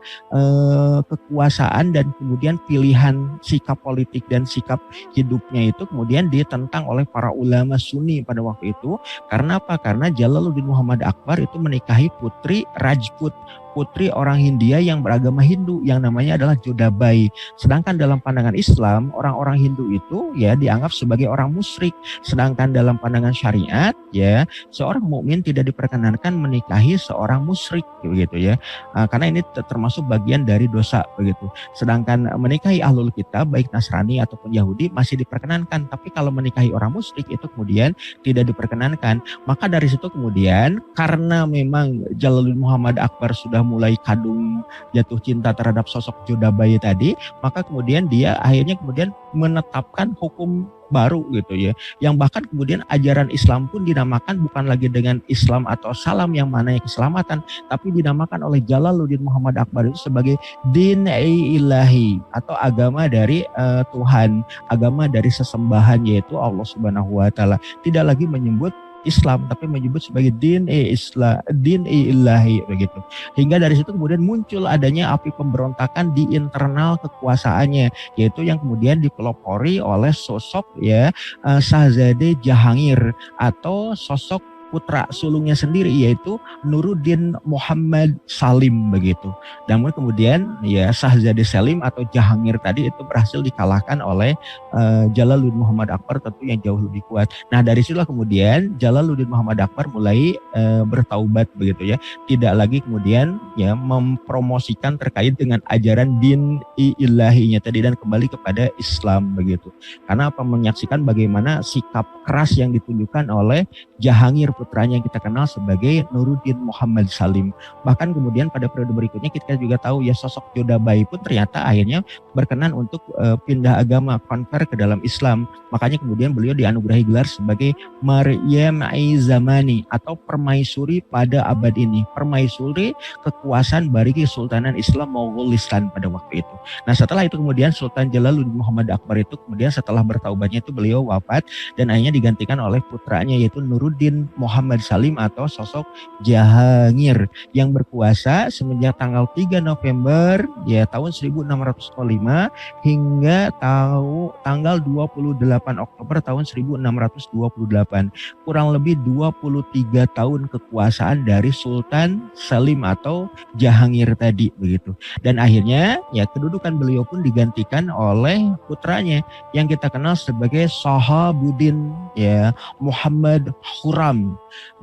kekuasaan dan kemudian pilihan sikap politik dan sikap hidupnya itu kemudian ditentang oleh para ulama Sunni pada waktu itu. Karena apa? Karena Jalaluddin Muhammad Akbar itu menikahi putri Rajput, putri orang Hindia yang beragama Hindu yang namanya adalah Jodabai. Sedangkan dalam pandangan Islam, orang-orang Hindu itu ya dianggap sebagai orang musyrik. Sedangkan dalam pandangan syariat ya seorang mukmin tidak diperkenankan menikahi seorang musyrik begitu ya. Karena ini termasuk bagian dari dosa begitu. Sedangkan menikahi ahlul kitab baik Nasrani ataupun Yahudi masih diperkenankan, tapi kalau menikahi orang musyrik itu kemudian tidak diperkenankan. Maka dari situ kemudian karena memang Jalaluddin Muhammad Akbar sudah mulai kadung jatuh cinta terhadap sosok Jodabai tadi, maka kemudian dia akhirnya kemudian menetapkan hukum baru gitu ya, yang bahkan kemudian ajaran Islam pun dinamakan bukan lagi dengan Islam atau salam yang mana keselamatan, tapi dinamakan oleh Jalaluddin Muhammad Akbar itu sebagai din ilahi atau agama dari Tuhan, agama dari sesembahan yaitu Allah Subhanahu wa taala. Tidak lagi menyebut Islam tapi menyebut sebagai din ilahi begitu. Hingga dari situ kemudian muncul adanya api pemberontakan di internal kekuasaannya, yaitu yang kemudian dipelopori oleh sosok ya Shahzade Jahangir atau sosok putra sulungnya sendiri yaitu Nuruddin Muhammad Salim begitu. Namun kemudian ya Shahzade Salim atau Jahangir tadi itu berhasil dikalahkan oleh Jalaluddin Muhammad Akbar tentu yang jauh lebih kuat. Nah dari situlah kemudian Jalaluddin Muhammad Akbar mulai bertaubat begitu ya. Tidak lagi kemudian ya mempromosikan terkait dengan ajaran din ilahinya tadi dan kembali kepada Islam begitu. Karena apa? Menyaksikan bagaimana sikap keras yang ditunjukkan oleh Jahangir putranya yang kita kenal sebagai Nuruddin Muhammad Salim. Bahkan kemudian pada periode berikutnya kita juga tahu ya sosok Jodabai pun ternyata akhirnya berkenan untuk pindah agama, konver ke dalam Islam. Makanya kemudian beliau dianugerahi gelar sebagai Maryam Zamani atau permaisuri pada abad ini. Permaisuri kekuasaan bagi Kesultanan Islam Mogolistan pada waktu itu. Nah setelah itu kemudian Sultan Jalaluddin Muhammad Akbar itu kemudian setelah bertaubatnya itu beliau wafat dan akhirnya digantikan oleh putranya yaitu Nuruddin Muhammad Salim atau sosok Jahangir yang berkuasa semenjak tanggal 3 November ya tahun 1605 hingga tanggal 28 Oktober tahun 1628. Kurang lebih 23 tahun kekuasaan dari Sultan Salim atau Jahangir tadi begitu. Dan akhirnya ya kedudukan beliau pun digantikan oleh putranya yang kita kenal sebagai Shahabuddin ya Muhammad Khurram.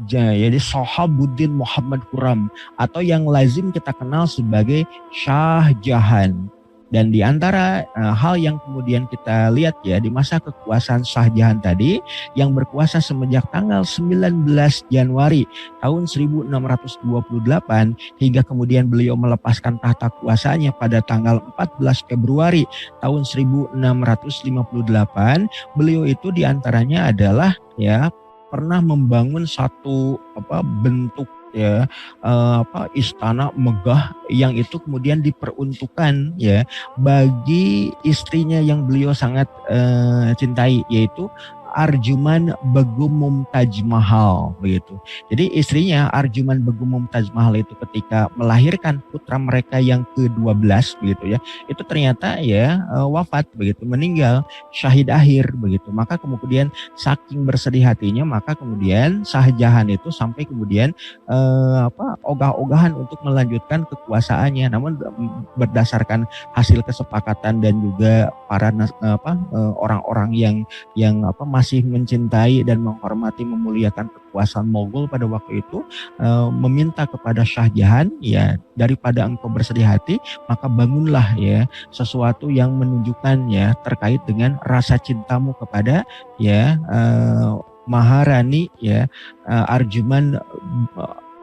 Jadi Shahabuddin Muhammad Khurram atau yang lazim kita kenal sebagai Shah Jahan. Dan di antara hal yang kemudian kita lihat ya di masa kekuasaan Shah Jahan tadi yang berkuasa semenjak tanggal 19 Januari tahun 1628 hingga kemudian beliau melepaskan tahta kuasanya pada tanggal 14 Februari tahun 1658, beliau itu diantaranya adalah ya pernah membangun satu bentuk ya istana megah yang itu kemudian diperuntukkan ya bagi istrinya yang beliau sangat cintai yaitu Arjuman Begum Mumtaz Mahal begitu. Jadi istrinya Arjuman Begum Mumtaz Mahal itu ketika melahirkan putra mereka yang ke-12 begitu ya. Itu ternyata ya wafat begitu, meninggal syahid akhir begitu. Maka kemudian saking bersedih hatinya maka kemudian Shah Jahan itu sampai kemudian ogah-ogahan untuk melanjutkan kekuasaannya. Namun berdasarkan hasil kesepakatan dan juga para orang-orang yang masih mencintai dan menghormati memuliakan kekuasaan Mogol pada waktu itu meminta kepada Shah Jahan ya daripada engkau bersedih hati maka bangunlah ya sesuatu yang menunjukkan ya terkait dengan rasa cintamu kepada ya Maharani ya Arjuman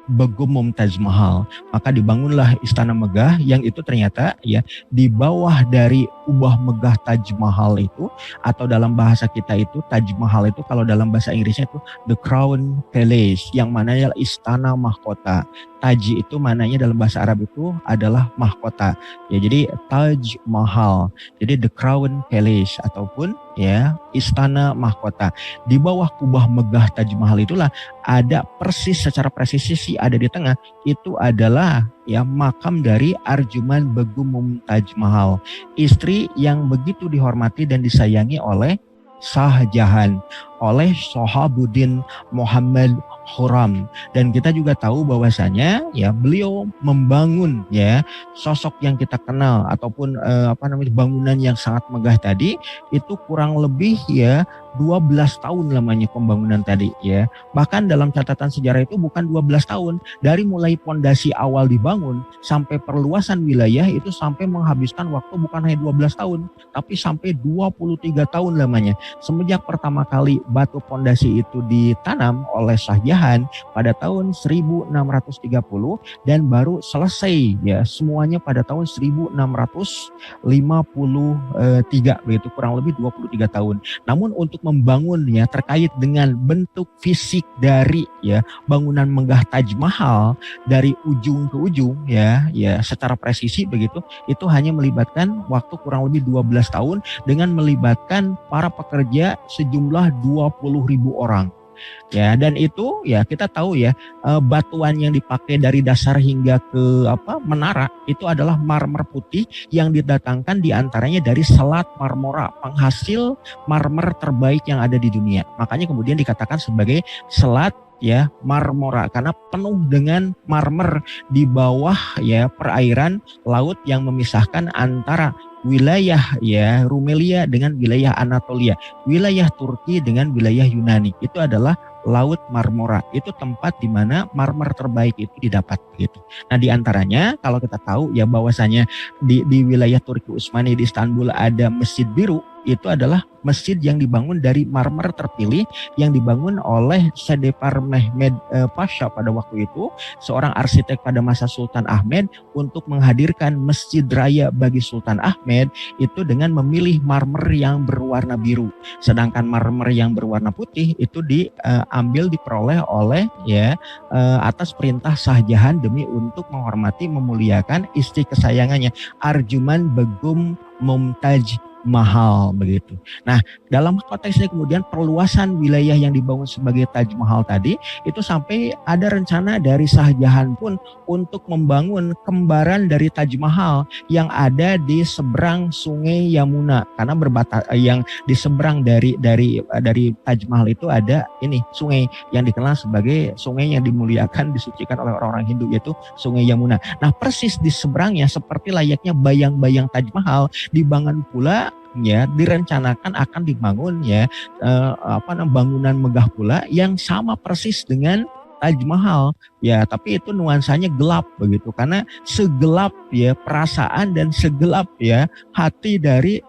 Begum Mumtaz Mahal. Maka dibangunlah istana megah yang itu ternyata ya di bawah dari kubah megah Taj Mahal itu, atau dalam bahasa kita itu Taj Mahal itu kalau dalam bahasa Inggrisnya itu the Crown Palace, yang mana adalah istana mahkota. Taji itu mananya dalam bahasa Arab itu adalah mahkota. Ya, jadi Taj Mahal. Jadi the Crown Palace ataupun ya istana mahkota. Di bawah kubah megah Taj Mahal itulah ada persis secara presisi ada di tengah itu adalah ya makam dari Arjuman Begum Mumtaz Mahal, istri yang begitu dihormati dan disayangi oleh Shah Jahan, oleh Shahabuddin Muhammad Khurram. Dan kita juga tahu bahwasanya ya beliau membangun ya sosok yang kita kenal ataupun bangunan yang sangat megah tadi itu kurang lebih ya 12 tahun lamanya pembangunan tadi ya. Bahkan dalam catatan sejarah itu bukan 12 tahun, dari mulai pondasi awal dibangun sampai perluasan wilayah itu sampai menghabiskan waktu bukan hanya 12 tahun tapi sampai 23 tahun lamanya. Semenjak pertama kali batu pondasi itu ditanam oleh Shah Jahan pada tahun 1630 dan baru selesai ya semuanya pada tahun 1653, begitu, kurang lebih 23 tahun. Namun untuk membangunnya terkait dengan bentuk fisik dari ya bangunan megah Taj Mahal dari ujung ke ujung ya secara presisi begitu, itu hanya melibatkan waktu kurang lebih 12 tahun dengan melibatkan para pekerja sejumlah 20.000 orang. Ya, dan itu ya kita tahu ya batuan yang dipakai dari dasar hingga ke menara itu adalah marmer putih yang didatangkan diantaranya dari Selat Marmora, penghasil marmer terbaik yang ada di dunia. Makanya kemudian dikatakan sebagai Selat ya Marmora karena penuh dengan marmer di bawah ya perairan laut yang memisahkan antara wilayah ya Rumelia dengan wilayah Anatolia, wilayah Turki dengan wilayah Yunani. Itu adalah Laut Marmora. Itu tempat di mana marmer terbaik itu didapat gitu. Nah, di antaranya kalau kita tahu ya bahwasanya di wilayah Turki Utsmani di Istanbul ada Masjid Biru. Itu adalah masjid yang dibangun dari marmer terpilih yang dibangun oleh Sedepar Mehmed Pasha pada waktu itu, seorang arsitek pada masa Sultan Ahmed, untuk menghadirkan masjid raya bagi Sultan Ahmed itu dengan memilih marmer yang berwarna biru. Sedangkan marmer yang berwarna putih itu diperoleh oleh atas perintah Shah Jahan demi untuk menghormati memuliakan istri kesayangannya Arjuman Begum Mumtaz Mahal begitu. Nah, dalam konteks ini kemudian perluasan wilayah yang dibangun sebagai Taj Mahal tadi itu sampai ada rencana dari Shah Jahan pun untuk membangun kembaran dari Taj Mahal yang ada di seberang Sungai Yamuna, karena yang di seberang dari Taj Mahal itu ada ini sungai yang dikenal sebagai sungai yang dimuliakan, disucikan oleh orang-orang Hindu, yaitu Sungai Yamuna. Nah, persis di seberangnya seperti layaknya bayang-bayang Taj Mahal dibangun pula ya direncanakan akan dibangun bangunan megah pula yang sama persis dengan Taj Mahal ya, tapi itu nuansanya gelap begitu, karena segelap ya perasaan dan segelap ya hati dari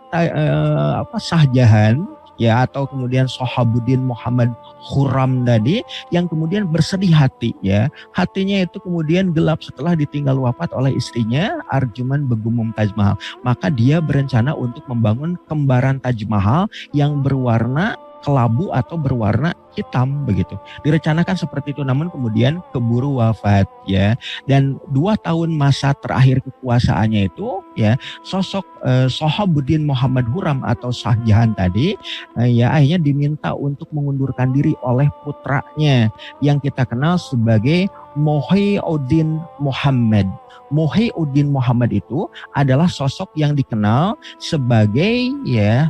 Shah Jahan ya atau kemudian Shahabuddin Muhammad Khurram tadi yang kemudian bersedih hati ya. Hatinya itu kemudian gelap setelah ditinggal wafat oleh istrinya Arjuman Begum Mumtaz Mahal. Maka dia berencana untuk membangun kembaran Taj Mahal yang berwarna kelabu atau berwarna hitam begitu. Direncanakan seperti itu, namun kemudian keburu wafat ya. Dan 2 tahun masa terakhir kekuasaannya itu ya sosok Shahabuddin Muhammad Khurram atau Shah Jahan tadi akhirnya diminta untuk mengundurkan diri oleh putranya yang kita kenal sebagai Muhyiddin Muhammad. Muhyiddin Muhammad itu adalah sosok yang dikenal sebagai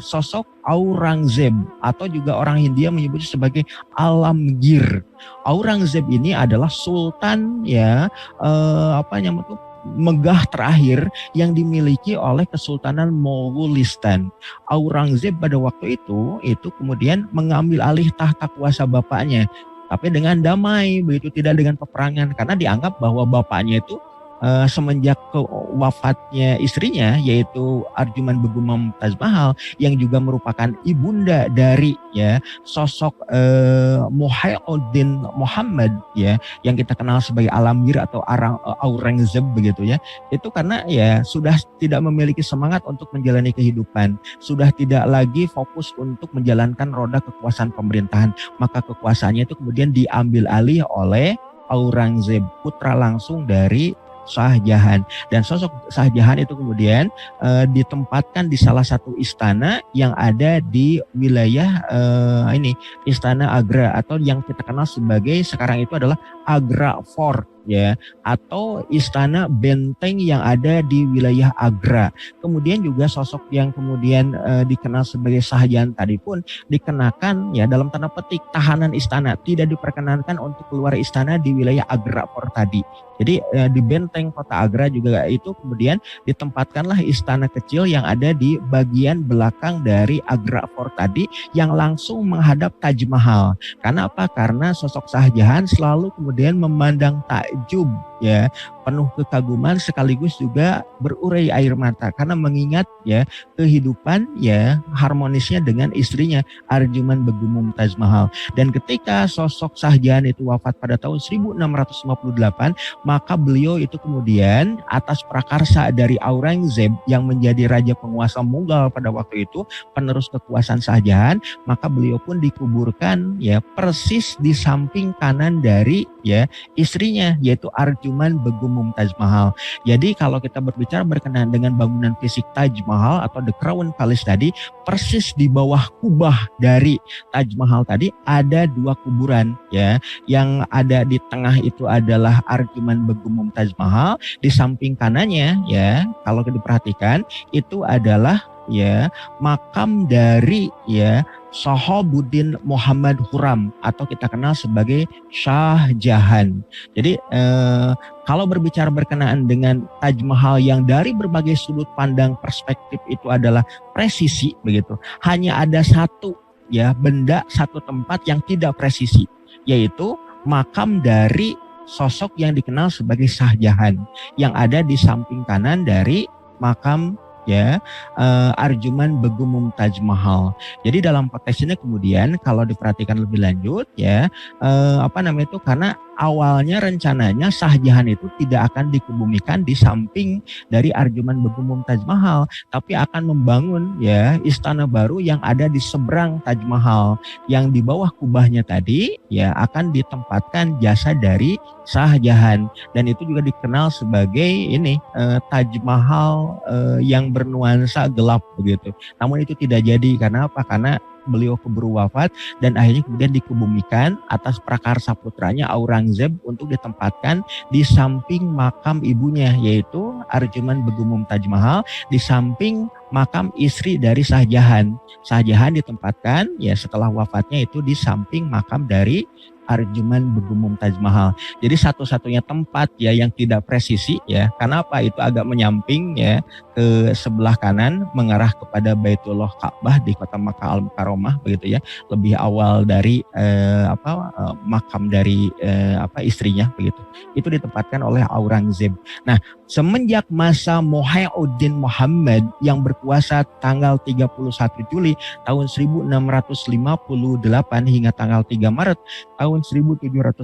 sosok Aurangzeb, atau juga orang Hindia menyebutnya sebagai Alamgir. Aurangzeb ini adalah sultan megah terakhir yang dimiliki oleh Kesultanan Mogulistan. Aurangzeb pada waktu itu kemudian mengambil alih tahta kuasa bapaknya, tapi dengan damai begitu, tidak dengan peperangan, karena dianggap bahwa bapaknya itu semenjak wafatnya istrinya yaitu Arjuman Begum Mumtaz Mahal yang juga merupakan ibunda dari ya sosok Muhyiddin Muhammad ya yang kita kenal sebagai Alamgir atau Aurangzeb begitu ya. Itu karena ya sudah tidak memiliki semangat untuk menjalani kehidupan, sudah tidak lagi fokus untuk menjalankan roda kekuasaan pemerintahan, maka kekuasaannya itu kemudian diambil alih oleh Aurangzeb, putra langsung dari Shah Jahan. Dan sosok Shah Jahan itu kemudian ditempatkan di salah satu istana yang ada di wilayah Istana Agra atau yang kita kenal sebagai sekarang itu adalah Agra Fort ya, atau istana benteng yang ada di wilayah Agra. Kemudian juga sosok yang kemudian dikenal sebagai Shah Jahan tadi pun dikenakan ya dalam tanda petik tahanan istana, tidak diperkenankan untuk keluar istana di wilayah Agra Fort tadi. Jadi di benteng kota Agra juga itu kemudian ditempatkanlah istana kecil yang ada di bagian belakang dari Agra Fort tadi yang langsung menghadap Taj Mahal. Karena apa? Karena sosok Shah Jahan selalu kemudian memandang takjub ya, penuh kekaguman sekaligus juga berurai air mata karena mengingat ya kehidupan ya harmonisnya dengan istrinya Arjuman Begum Mumtaz Mahal. Dan ketika sosok Shah Jahan itu wafat pada tahun 1658, maka beliau itu kemudian atas prakarsa dari Aurangzeb yang menjadi raja penguasa Mughal pada waktu itu, penerus kekuasaan Shah Jahan, maka beliau pun dikuburkan ya persis di samping kanan dari ya istrinya yaitu Arjuman Begum Mumtaz Mahal. Jadi kalau kita berbicara berkenaan dengan bangunan fisik Taj Mahal atau The Crown Palace tadi, persis di bawah kubah dari Taj Mahal tadi ada dua kuburan ya. Yang ada di tengah itu adalah Arjuman Begum Mumtaz Mahal, di samping kanannya ya kalau kita diperhatikan itu adalah ya makam dari ya Shahabuddin Muhammad Khurram atau kita kenal sebagai Shah Jahan. Jadi kalau berbicara berkenaan dengan Taj Mahal yang dari berbagai sudut pandang perspektif itu adalah presisi begitu, hanya ada satu ya benda, satu tempat yang tidak presisi, yaitu makam dari sosok yang dikenal sebagai Shah Jahan yang ada di samping kanan dari makam ya Arjuman Begum Mumtaz Mahal. Jadi dalam konteks ini kemudian kalau diperhatikan lebih lanjut ya karena awalnya rencananya Shah Jahan itu tidak akan dikebumikan di samping dari Arjuman Begum Mumtaz Mahal, tapi akan membangun ya istana baru yang ada di seberang Taj Mahal, yang di bawah kubahnya tadi ya akan ditempatkan jasa dari Shah Jahan, dan itu juga dikenal sebagai Taj Mahal yang bernuansa gelap begitu. Namun itu tidak jadi karena apa? Karena beliau keburu wafat dan akhirnya kemudian dikebumikan atas prakarsa putranya Aurangzeb untuk ditempatkan di samping makam ibunya yaitu Arjuman Begum Mumtaz Mahal, di samping makam istri dari Shah Jahan. Shah Jahan ditempatkan ya setelah wafatnya itu di samping makam dari Arjuman Begum Mumtaz Mahal. Jadi satu-satunya tempat ya yang tidak presisi ya. Karena apa? Itu agak menyamping ya ke sebelah kanan mengarah kepada Baitullah Ka'bah di kota Makkah Al-Mukarramah begitu ya. Lebih awal dari makam dari istrinya begitu. Itu ditempatkan oleh Aurangzeb. Nah, semenjak masa Muhyiddin Muhammad yang berkuasa tanggal 31 Juli tahun 1658 hingga tanggal 3 Maret tahun 1707,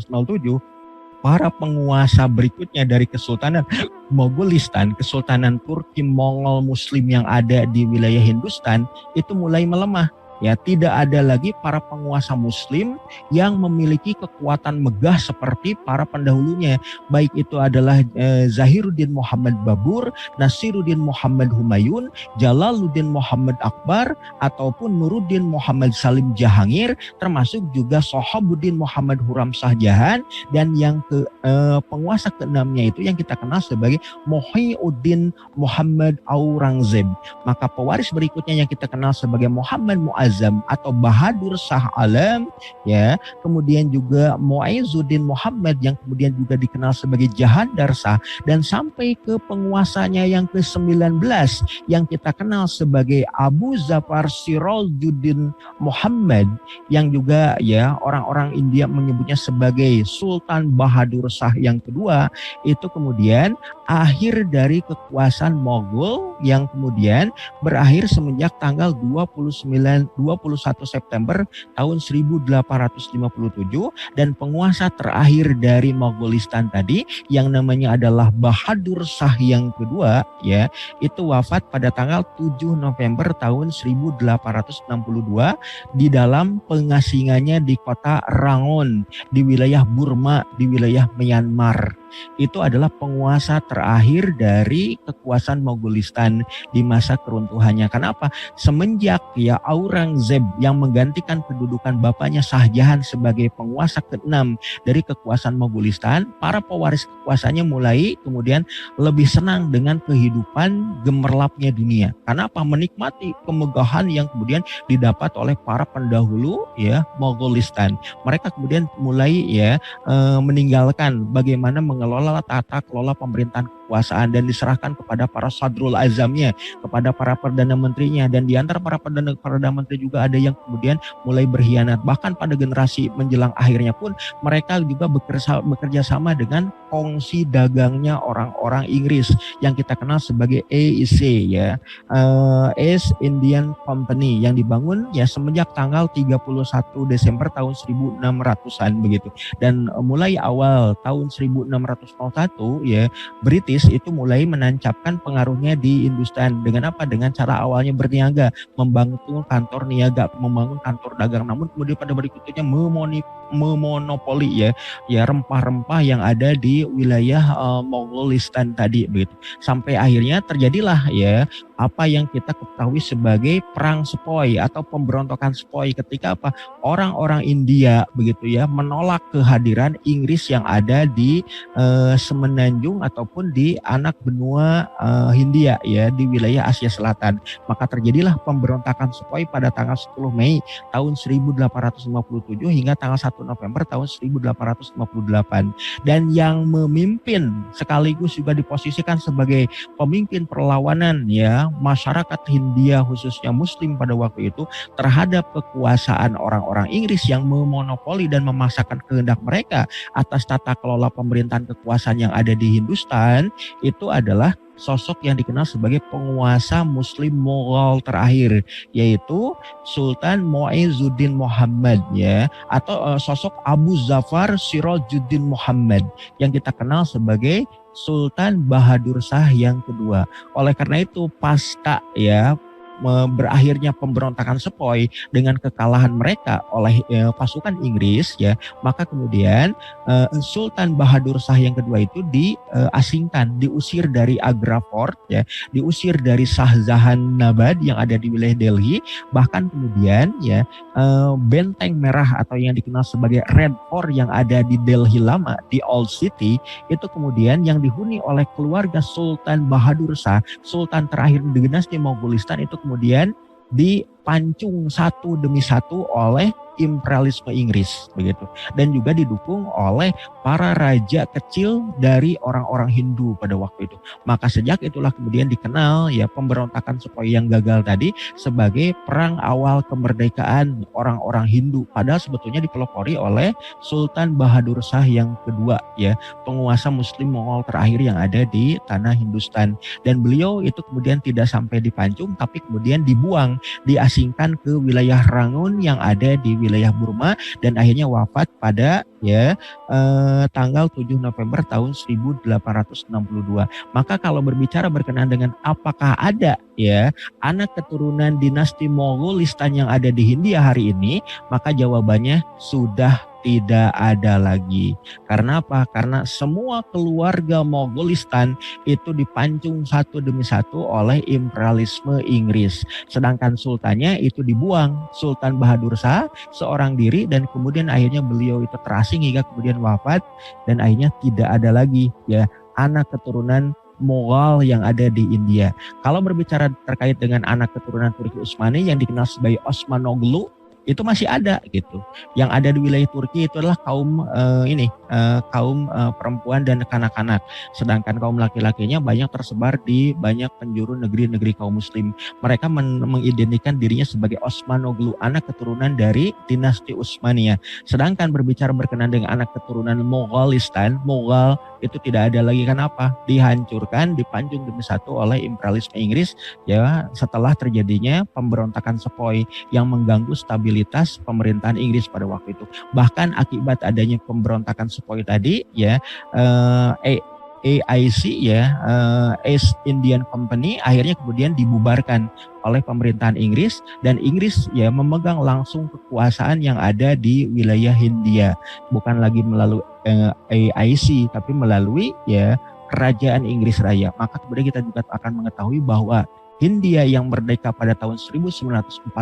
para penguasa berikutnya dari Kesultanan Mogolistan, Kesultanan Turki Mongol Muslim yang ada di wilayah Hindustan itu mulai melemah. Ya, tidak ada lagi para penguasa muslim yang memiliki kekuatan megah seperti para pendahulunya. Baik itu adalah Zahiruddin Muhammad Babur, Nasiruddin Muhammad Humayun, Jalaluddin Muhammad Akbar, ataupun Nuruddin Muhammad Salim Jahangir, termasuk juga Shahabuddin Muhammad Khurram Shah Jahan, dan yang penguasa keenamnya itu yang kita kenal sebagai Muhyiddin Muhammad Aurangzeb. Maka pewaris berikutnya yang kita kenal sebagai Muhammad Mu'azzam Azam atau Bahadur Shah Alam, ya. Kemudian juga Mu'izzuddin Muhammad yang kemudian juga dikenal sebagai Jahandar Shah, dan sampai ke penguasanya yang ke-19 yang kita kenal sebagai Abu Zafar Sirajuddin Muhammad, yang juga ya orang-orang India menyebutnya sebagai Sultan Bahadur Shah yang kedua. Itu kemudian akhir dari kekuasaan Mogul yang kemudian berakhir semenjak tanggal 21 September tahun 1857, dan penguasa terakhir dari Mogolistan tadi yang namanya adalah Bahadur Shah yang kedua, ya, itu wafat pada tanggal 7 November tahun 1862 di dalam pengasingannya di kota Rangon di wilayah Burma, di wilayah Myanmar. Itu adalah penguasa terakhir dari kekuasaan Mogolistan di masa keruntuhannya. Kenapa? Semenjak ya Aurangzeb yang menggantikan kedudukan bapaknya Shah Jahan sebagai penguasa ke-6 dari kekuasaan Mogolistan, para pewaris kekuasaannya mulai kemudian lebih senang dengan kehidupan gemerlapnya dunia. Kenapa? Menikmati kemegahan yang kemudian didapat oleh para pendahulu ya Mogolistan. Mereka kemudian mulai ya meninggalkan bagaimana mengelola tata kelola pemerintahan kekuasaan dan diserahkan kepada para sadrul azamnya, kepada para perdana menterinya, dan di antara para perdana menteri juga ada yang kemudian mulai berkhianat. Bahkan pada generasi menjelang akhirnya pun mereka juga bekerja sama dengan kongsi dagangnya orang-orang Inggris yang kita kenal sebagai EIC ya, East Indian Company, yang dibangun ya semenjak tanggal 31 Desember tahun 1600-an begitu. Dan mulai awal tahun 1601 ya British itu mulai menancapkan pengaruhnya di Hindustan dengan apa? Dengan cara awalnya berniaga, membangun kantor niaga, membangun kantor dagang, namun kemudian pada berikutnya memonopoli ya rempah-rempah yang ada di wilayah Mogolistan tadi begitu. Sampai akhirnya terjadilah ya apa yang kita ketahui sebagai perang Sepoy atau pemberontakan Sepoy, ketika apa? Orang-orang India begitu ya menolak kehadiran Inggris yang ada di Semenanjung ataupun di anak benua Hindia ya di wilayah Asia Selatan. Maka terjadilah pemberontakan Sepoy pada tanggal 10 Mei tahun 1857 hingga tanggal 1 November tahun 1858. Dan yang memimpin sekaligus juga diposisikan sebagai pemimpin perlawanan ya masyarakat Hindia khususnya Muslim pada waktu itu terhadap kekuasaan orang-orang Inggris yang memonopoli dan memaksakan kehendak mereka atas tata kelola pemerintahan kekuasaan yang ada di Hindustan, itu adalah sosok yang dikenal sebagai penguasa Muslim Mughal terakhir, yaitu Sultan Mu'izzuddin Muhammad ya, atau sosok Abu Zafar Sirajuddin Muhammad yang kita kenal sebagai Sultan Bahadur Shah yang kedua. Oleh karena itu pasca ya berakhirnya pemberontakan Sepoy dengan kekalahan mereka oleh pasukan Inggris ya, maka kemudian Sultan Bahadur Shah yang kedua itu diasingkan, diusir dari Agra Fort ya, diusir dari Shahjahan Nabad yang ada di wilayah Delhi. Bahkan kemudian ya benteng merah atau yang dikenal sebagai Red Fort yang ada di Delhi lama, di Old City, itu kemudian yang dihuni oleh keluarga Sultan Bahadur Shah, sultan terakhir di dinasti Mogolistan, itu kemudian dipancung satu demi satu oleh imperialisme Inggris begitu, dan juga didukung oleh para raja kecil dari orang-orang Hindu pada waktu itu. Maka sejak itulah kemudian dikenal ya pemberontakan Sepoy yang gagal tadi sebagai perang awal kemerdekaan orang-orang Hindu, padahal sebetulnya dipelopori oleh Sultan Bahadur Shah yang kedua ya, penguasa Muslim Mongol terakhir yang ada di tanah Hindustan. Dan beliau itu kemudian tidak sampai dipancung, tapi kemudian dibuang, diasingkan ke wilayah Rangun yang ada di wilayah Burma, dan akhirnya wafat pada ya tanggal 7 November tahun 1862. Maka kalau berbicara berkenaan dengan apakah ada ya anak keturunan dinasti Mogolistan yang ada di Hindia hari ini, maka jawabannya sudah tidak ada lagi. Karena apa? Karena semua keluarga Mogolistan itu dipancung satu demi satu oleh imperialisme Inggris. Sedangkan sultannya itu dibuang, Sultan Bahadur Shah seorang diri, dan kemudian akhirnya beliau itu terasing hingga kemudian wafat, dan akhirnya tidak ada lagi ya anak keturunan Mughal yang ada di India. Kalau berbicara terkait dengan anak keturunan Turki Utsmani yang dikenal sebagai Osmanoglu, itu masih ada gitu. Yang ada di wilayah Turki itu adalah kaum perempuan dan kanak-kanak. Sedangkan kaum laki-lakinya banyak tersebar di banyak penjuru negeri-negeri kaum muslim. Mereka mengidentikan dirinya sebagai Osmanoglu, anak keturunan dari dinasti Utsmaniyah. Sedangkan berbicara berkenaan dengan anak keturunan Moghalistan, Mughal itu tidak ada lagi, kan apa? Dihancurkan, dipanjung demi satu oleh imperialisme Inggris ya, setelah terjadinya pemberontakan Sepoy yang mengganggu stabilitas pemerintahan Inggris pada waktu itu. Bahkan akibat adanya pemberontakan Sepoy tadi ya, AIC ya, East Indian Company akhirnya kemudian dibubarkan oleh pemerintahan Inggris, dan Inggris ya memegang langsung kekuasaan yang ada di wilayah Hindia, bukan lagi melalui AIC tapi melalui ya Kerajaan Inggris Raya. Maka kemudian kita juga akan mengetahui bahwa Hindia yang merdeka pada tahun 1947,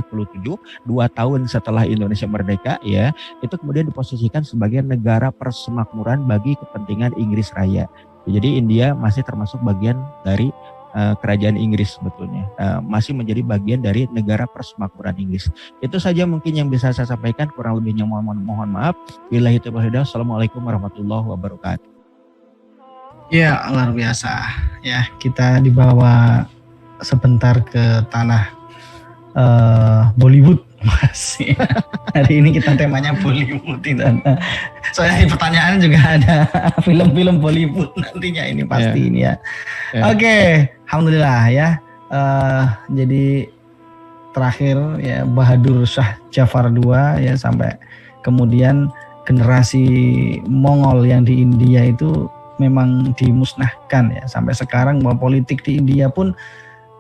2 tahun setelah Indonesia merdeka ya, itu kemudian diposisikan sebagai negara persemakmuran bagi kepentingan Inggris Raya. Jadi India masih termasuk bagian dari kerajaan Inggris sebetulnya, masih menjadi bagian dari negara persemakmuran Inggris. Itu saja mungkin yang bisa saya sampaikan, kurang lebihnya mohon maaf. Billahi taufiq wal hidayah. Assalamualaikum warahmatullahi wabarakatuh. Ya, luar biasa. Ya, kita dibawa sebentar ke tanah Bollywood, Mas. Hari ini kita temanya Bollywood. Soalnya di pertanyaan juga ada film-film Bollywood nantinya ini pasti ini ya. Oke, alhamdulillah ya. Jadi terakhir ya Bahadur Shah Jafar II ya, sampai kemudian generasi Mongol yang di India itu memang dimusnahkan ya. Sampai sekarang bahwa politik di India pun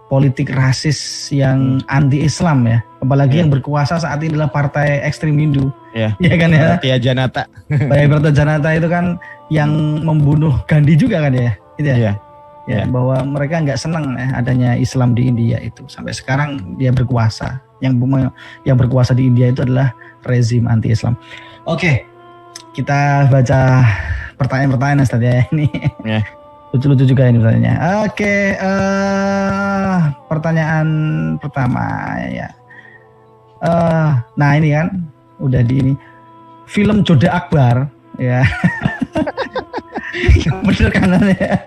politik rasis yang anti-Islam ya, apalagi yang berkuasa saat ini adalah partai ekstrim Hindu, ya kan ya. Bharatiya Janata. Bharatiya Janata itu kan yang membunuh Gandhi juga kan ya, gitu ya. Ya, bahwa mereka nggak senang ya adanya Islam di India itu, sampai sekarang dia berkuasa. Yang berkuasa di India itu adalah rezim anti-Islam. Oke, kita baca pertanyaan-pertanyaan Ustaz ya ini. Lucu-lucu juga ini pertanyaannya. Oke, pertanyaan pertama ya. Nah ini kan udah di ini film Joda Akbar ya. Bener kan ya.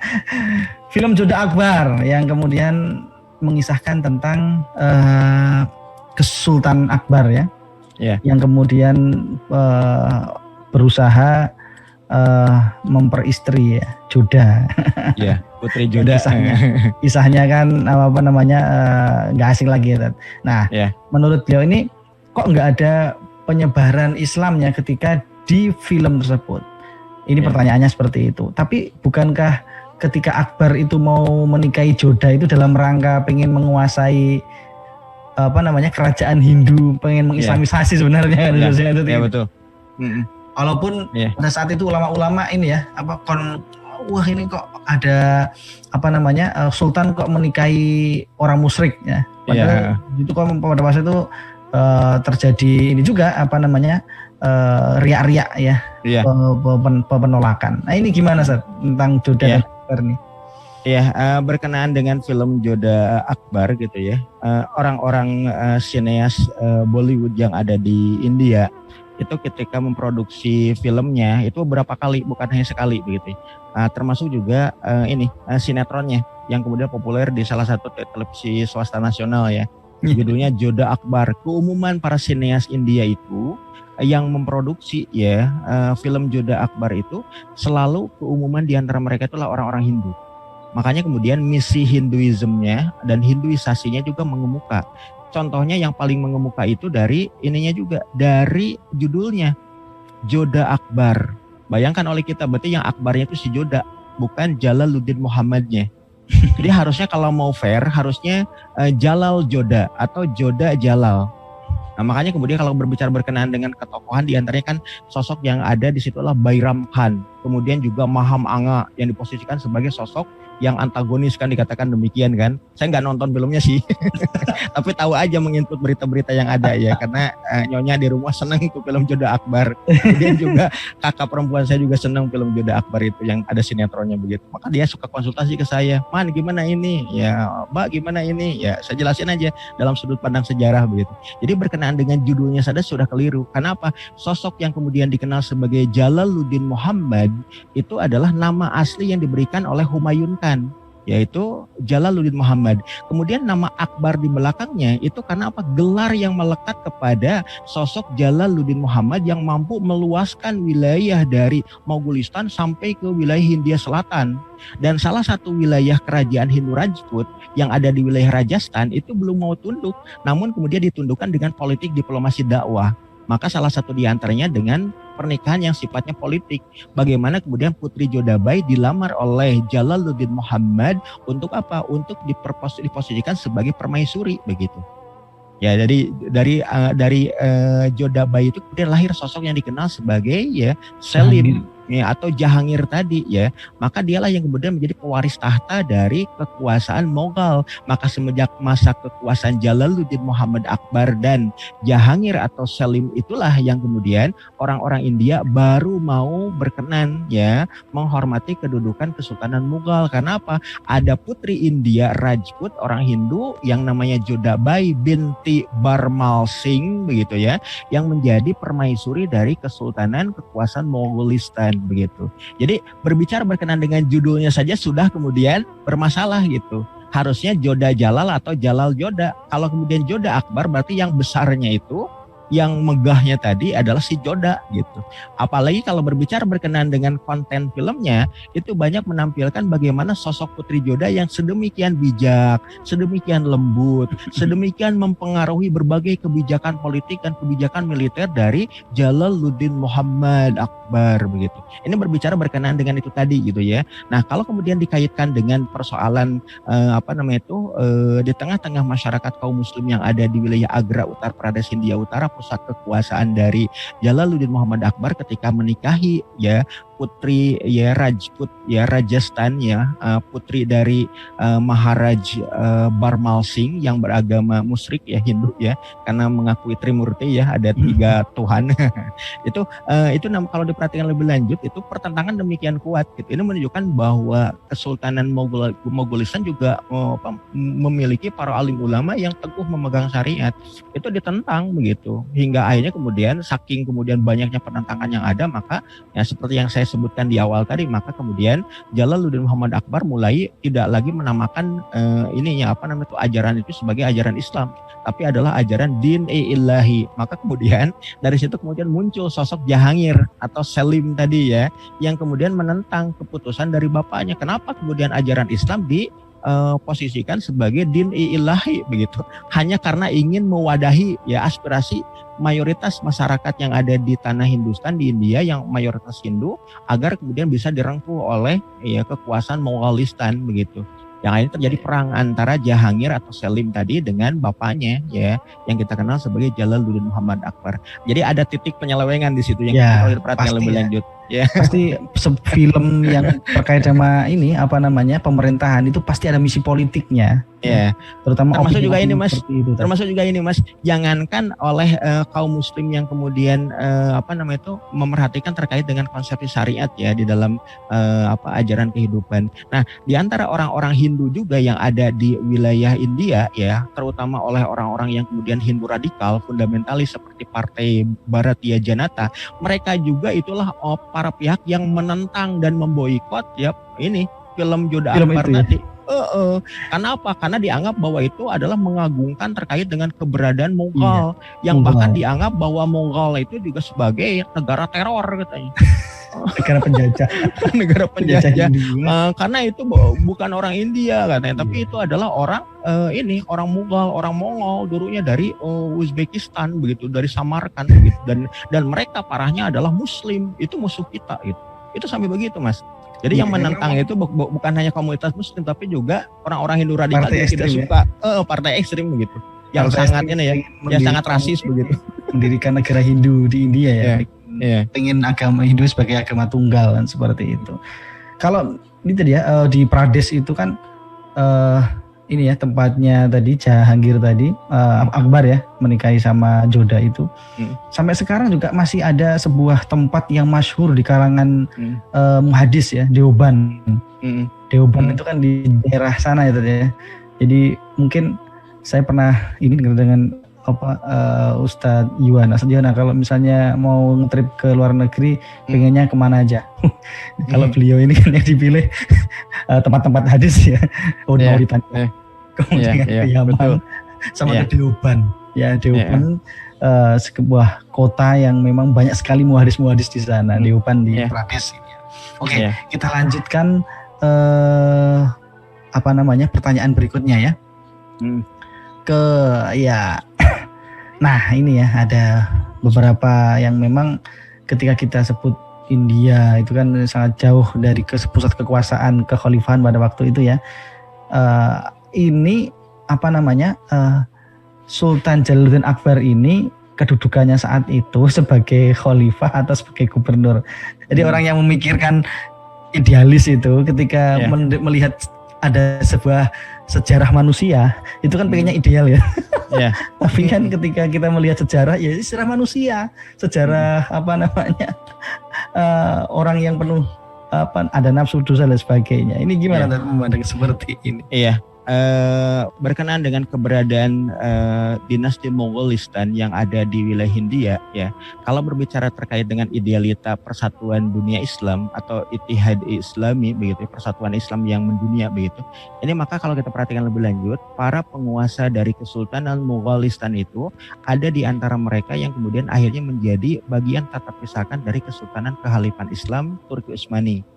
Film Joda Akbar yang kemudian mengisahkan tentang Kesultan Akbar ya. Yang kemudian berusaha memperistri ya Joda. Ya, Putri Joda. Kisahnya kan apa namanya nggak asing lagi. Nah, menurut beliau ini kok nggak ada penyebaran Islamnya ketika di film tersebut? Ini pertanyaannya seperti itu. Tapi bukankah ketika Akbar itu mau menikahi Joda itu dalam rangka pengen menguasai apa namanya kerajaan Hindu, pengen mengislamisasi sebenarnya kan? Ya betul. Walaupun pada saat itu ulama-ulama ini ya wah ini kok ada apa namanya sultan kok menikahi orang musyrik ya. Padahal itu kok pada masa itu terjadi ini juga apa namanya riak-riak ya, penolakan. Nah ini gimana Ustaz tentang Joda dan Akbar nih? Berkenaan dengan film Joda Akbar gitu ya, orang-orang sineas Bollywood yang ada di India itu ketika memproduksi filmnya itu beberapa kali, bukan hanya sekali begitu. Termasuk juga sinetronnya yang kemudian populer di salah satu televisi swasta nasional ya. Judulnya Joda Akbar. Keumuman para sineas India itu yang memproduksi film Joda Akbar itu selalu keumuman di antara mereka itulah orang-orang Hindu. Makanya kemudian misi Hinduismnya dan Hinduisasinya juga mengemuka. Contohnya yang paling mengemuka itu dari ininya juga, dari judulnya Joda Akbar. Bayangkan oleh kita, berarti yang Akbarnya itu si Joda, bukan Jalaluddin Muhammadnya. Jadi harusnya kalau mau fair, harusnya Jalal Joda atau Joda Jalal. Nah makanya kemudian kalau berbicara berkenaan dengan ketokohan, diantaranya kan sosok yang ada di situ adalah Bairam Khan. kemudian juga Maham Anga yang diposisikan sebagai sosok yang antagonis kan, dikatakan demikian kan. Saya nggak nonton filmnya sih, tapi tahu aja menginput berita-berita yang ada ya, karena nyonya di rumah seneng itu film Joda Akbar. Kemudian juga kakak perempuan saya juga seneng film Joda Akbar itu yang ada sinetronnya begitu. Maka dia suka konsultasi ke saya, Man gimana ini? Ya Mbak gimana ini? Ya saya jelasin aja dalam sudut pandang sejarah begitu. Jadi berkenaan dengan judulnya saja sudah keliru. Kenapa? Sosok yang kemudian dikenal sebagai Jalaluddin Muhammad itu adalah nama asli yang diberikan oleh Humayun Khan, yaitu Jalaluddin Muhammad. Kemudian nama Akbar di belakangnya itu karena apa? Gelar yang melekat kepada sosok Jalaluddin Muhammad yang mampu meluaskan wilayah dari Mogolistan sampai ke wilayah Hindia Selatan. Dan salah satu wilayah kerajaan Hindu Rajput yang ada di wilayah Rajasthan itu belum mau tunduk, namun kemudian ditundukkan dengan politik diplomasi dakwah. Maka salah satu diantaranya dengan pernikahan yang sifatnya politik. Bagaimana kemudian Putri Jodabai dilamar oleh Jalaluddin Muhammad untuk apa? Untuk diposisikan sebagai permaisuri begitu. Ya dari Jodabai itu kemudian lahir sosok yang dikenal sebagai ya Selim ya, atau Jahangir tadi ya. Maka dialah yang kemudian menjadi pewaris tahta dari kekuasaan Mughal. Maka semenjak masa kekuasaan Jalaluddin Muhammad Akbar dan Jahangir atau Selim itulah yang kemudian orang-orang India baru mau berkenan ya menghormati kedudukan Kesultanan Mughal. Karena apa? Ada putri India Rajput orang Hindu yang namanya Jodabai binti Barmal Singh begitu ya, yang menjadi permaisuri dari Kesultanan kekuasaan Mogolistan begitu. Jadi berbicara berkenaan dengan judulnya saja sudah kemudian bermasalah gitu. Harusnya Joda Jalal atau Jalal Joda. Kalau kemudian Joda Akbar berarti yang besarnya itu, yang megahnya tadi adalah si Joda gitu. Apalagi kalau berbicara berkenaan dengan konten filmnya, itu banyak menampilkan bagaimana sosok Putri Joda yang sedemikian bijak, sedemikian lembut, sedemikian mempengaruhi berbagai kebijakan politik dan kebijakan militer dari Jalaluddin Muhammad Akbar begitu. Ini berbicara berkenaan dengan itu tadi gitu ya. Nah, kalau kemudian dikaitkan dengan persoalan di tengah-tengah masyarakat kaum muslim yang ada di wilayah Agra, Uttar Pradesh, Hindia Utara, pusat kekuasaan dari Jalaluddin Muhammad Akbar ketika menikahi ya putri ya Rajput ya Rajasthan ya, putri dari Maharaj Barmal Singh yang beragama musyrik ya Hindu ya, karena mengakui Trimurti ya, ada 3 Tuhan. itu kalau diperhatikan lebih lanjut itu pertentangan demikian kuat gitu. Ini menunjukkan bahwa Kesultanan Mogolistan juga memiliki para alim ulama yang teguh memegang syariat. Itu ditentang begitu hingga akhirnya kemudian saking kemudian banyaknya penentangan yang ada, maka ya seperti yang saya sebutkan di awal tadi, maka kemudian Jalaluddin Muhammad Akbar mulai tidak lagi menamakan ajaran itu sebagai ajaran Islam, tapi adalah ajaran din-i ilahi. Maka kemudian dari situ kemudian muncul sosok Jahangir atau Selim tadi ya, yang kemudian menentang keputusan dari bapaknya. Kenapa kemudian ajaran Islam posisikan sebagai din-i ilahi begitu? Hanya karena ingin mewadahi ya aspirasi mayoritas masyarakat yang ada di tanah Hindustan di India yang mayoritas Hindu, agar kemudian bisa direngkuh oleh ya kekuasaan Mogolistan begitu. Yang akhirnya terjadi perang antara Jahangir atau Selim tadi dengan bapaknya ya, yang kita kenal sebagai Jalaluddin Muhammad Akbar. Jadi ada titik penyelewengan di situ yang kita perhatikan lebih lanjut. Ya. Pasti film yang terkait sama ini pemerintahan itu pasti ada misi politiknya. Ya. Terutama termasuk juga ini Mas. Itu, termasuk juga ini Mas. Jangankan oleh kaum muslim yang kemudian memerhatikan terkait dengan konsep syariat ya di dalam ajaran kehidupan. Nah, di antara orang-orang Hindu juga yang ada di wilayah India ya, terutama oleh orang-orang yang kemudian Hindu radikal, fundamentalis seperti Partai Bharatiya Janata, mereka juga itulah para pihak yang menentang dan memboikot ya ini film Joda Akbar tadi. Karena apa? Karena dianggap bahwa itu adalah mengagungkan terkait dengan keberadaan Mughal, yang bahkan dianggap bahwa Mughal itu juga sebagai negara teror katanya. Negara penjajah. Negara penjajah. Karena itu bukan orang India katanya, tapi itu adalah orang orang Mughal, orang Mongol dulunya dari Uzbekistan begitu, dari Samarkand begitu, dan mereka parahnya adalah Muslim, itu musuh kita gitu. Itu sampai begitu Mas. Jadi yang menentang itu bukan hanya komunitas Muslim, tapi juga orang-orang Hindu radikal yang tidak suka partai ekstrim begitu, yang sangat yang sangat rasis begitu. Mendirikan negara Hindu di India ya. pengen agama Hindu sebagai agama tunggal kan seperti itu. Kalau ini tadi ya di Pradesh itu kan ini ya tempatnya tadi Jahangir tadi Akbar ya menikahi sama Joda itu. Sampai sekarang juga masih ada sebuah tempat yang masyhur di kalangan muhadis ya, Deoban. Deoban itu kan di daerah sana ya tadi ya. Jadi mungkin saya pernah ini dengan Ustadz Yuwana. Kalau misalnya mau ngetrip ke luar negeri, pengennya kemana aja? Kalau beliau ini kan yang dipilih tempat-tempat hadis ya, Mauritania, kemudian ke Yaman, sama ke Deoban. Ya Deoban sebuah kota yang memang banyak sekali muhadis-muhadis di sana. Deoban di Pradesh ini. Oke, kita lanjutkan pertanyaan berikutnya ya. Nah ini ya ada beberapa yang memang ketika kita sebut India itu kan sangat jauh dari pusat kekuasaan kekhalifahan pada waktu itu ya. Ini Sultan Jalaluddin Akbar ini kedudukannya saat itu sebagai khalifah atau sebagai gubernur. Jadi orang yang memikirkan idealis itu ketika melihat ada sebuah sejarah manusia itu kan pengennya ideal ya. Tapi kan ketika kita melihat sejarah ya sejarah manusia, sejarah orang yang penuh ada nafsu dosa dan sebagainya. Ini gimana memandang seperti ini? Berkenaan dengan keberadaan dinasti Mongolistan yang ada di wilayah Hindia ya. Kalau berbicara terkait dengan idealita persatuan dunia Islam atau Ittihad Islami begitu, persatuan Islam yang mendunia begitu. Ini maka kalau kita perhatikan lebih lanjut, para penguasa dari Kesultanan Mongolistan itu ada di antara mereka yang kemudian akhirnya menjadi bagian tak terpisahkan dari Kesultanan Kekhalifahan Islam Turki Utsmani.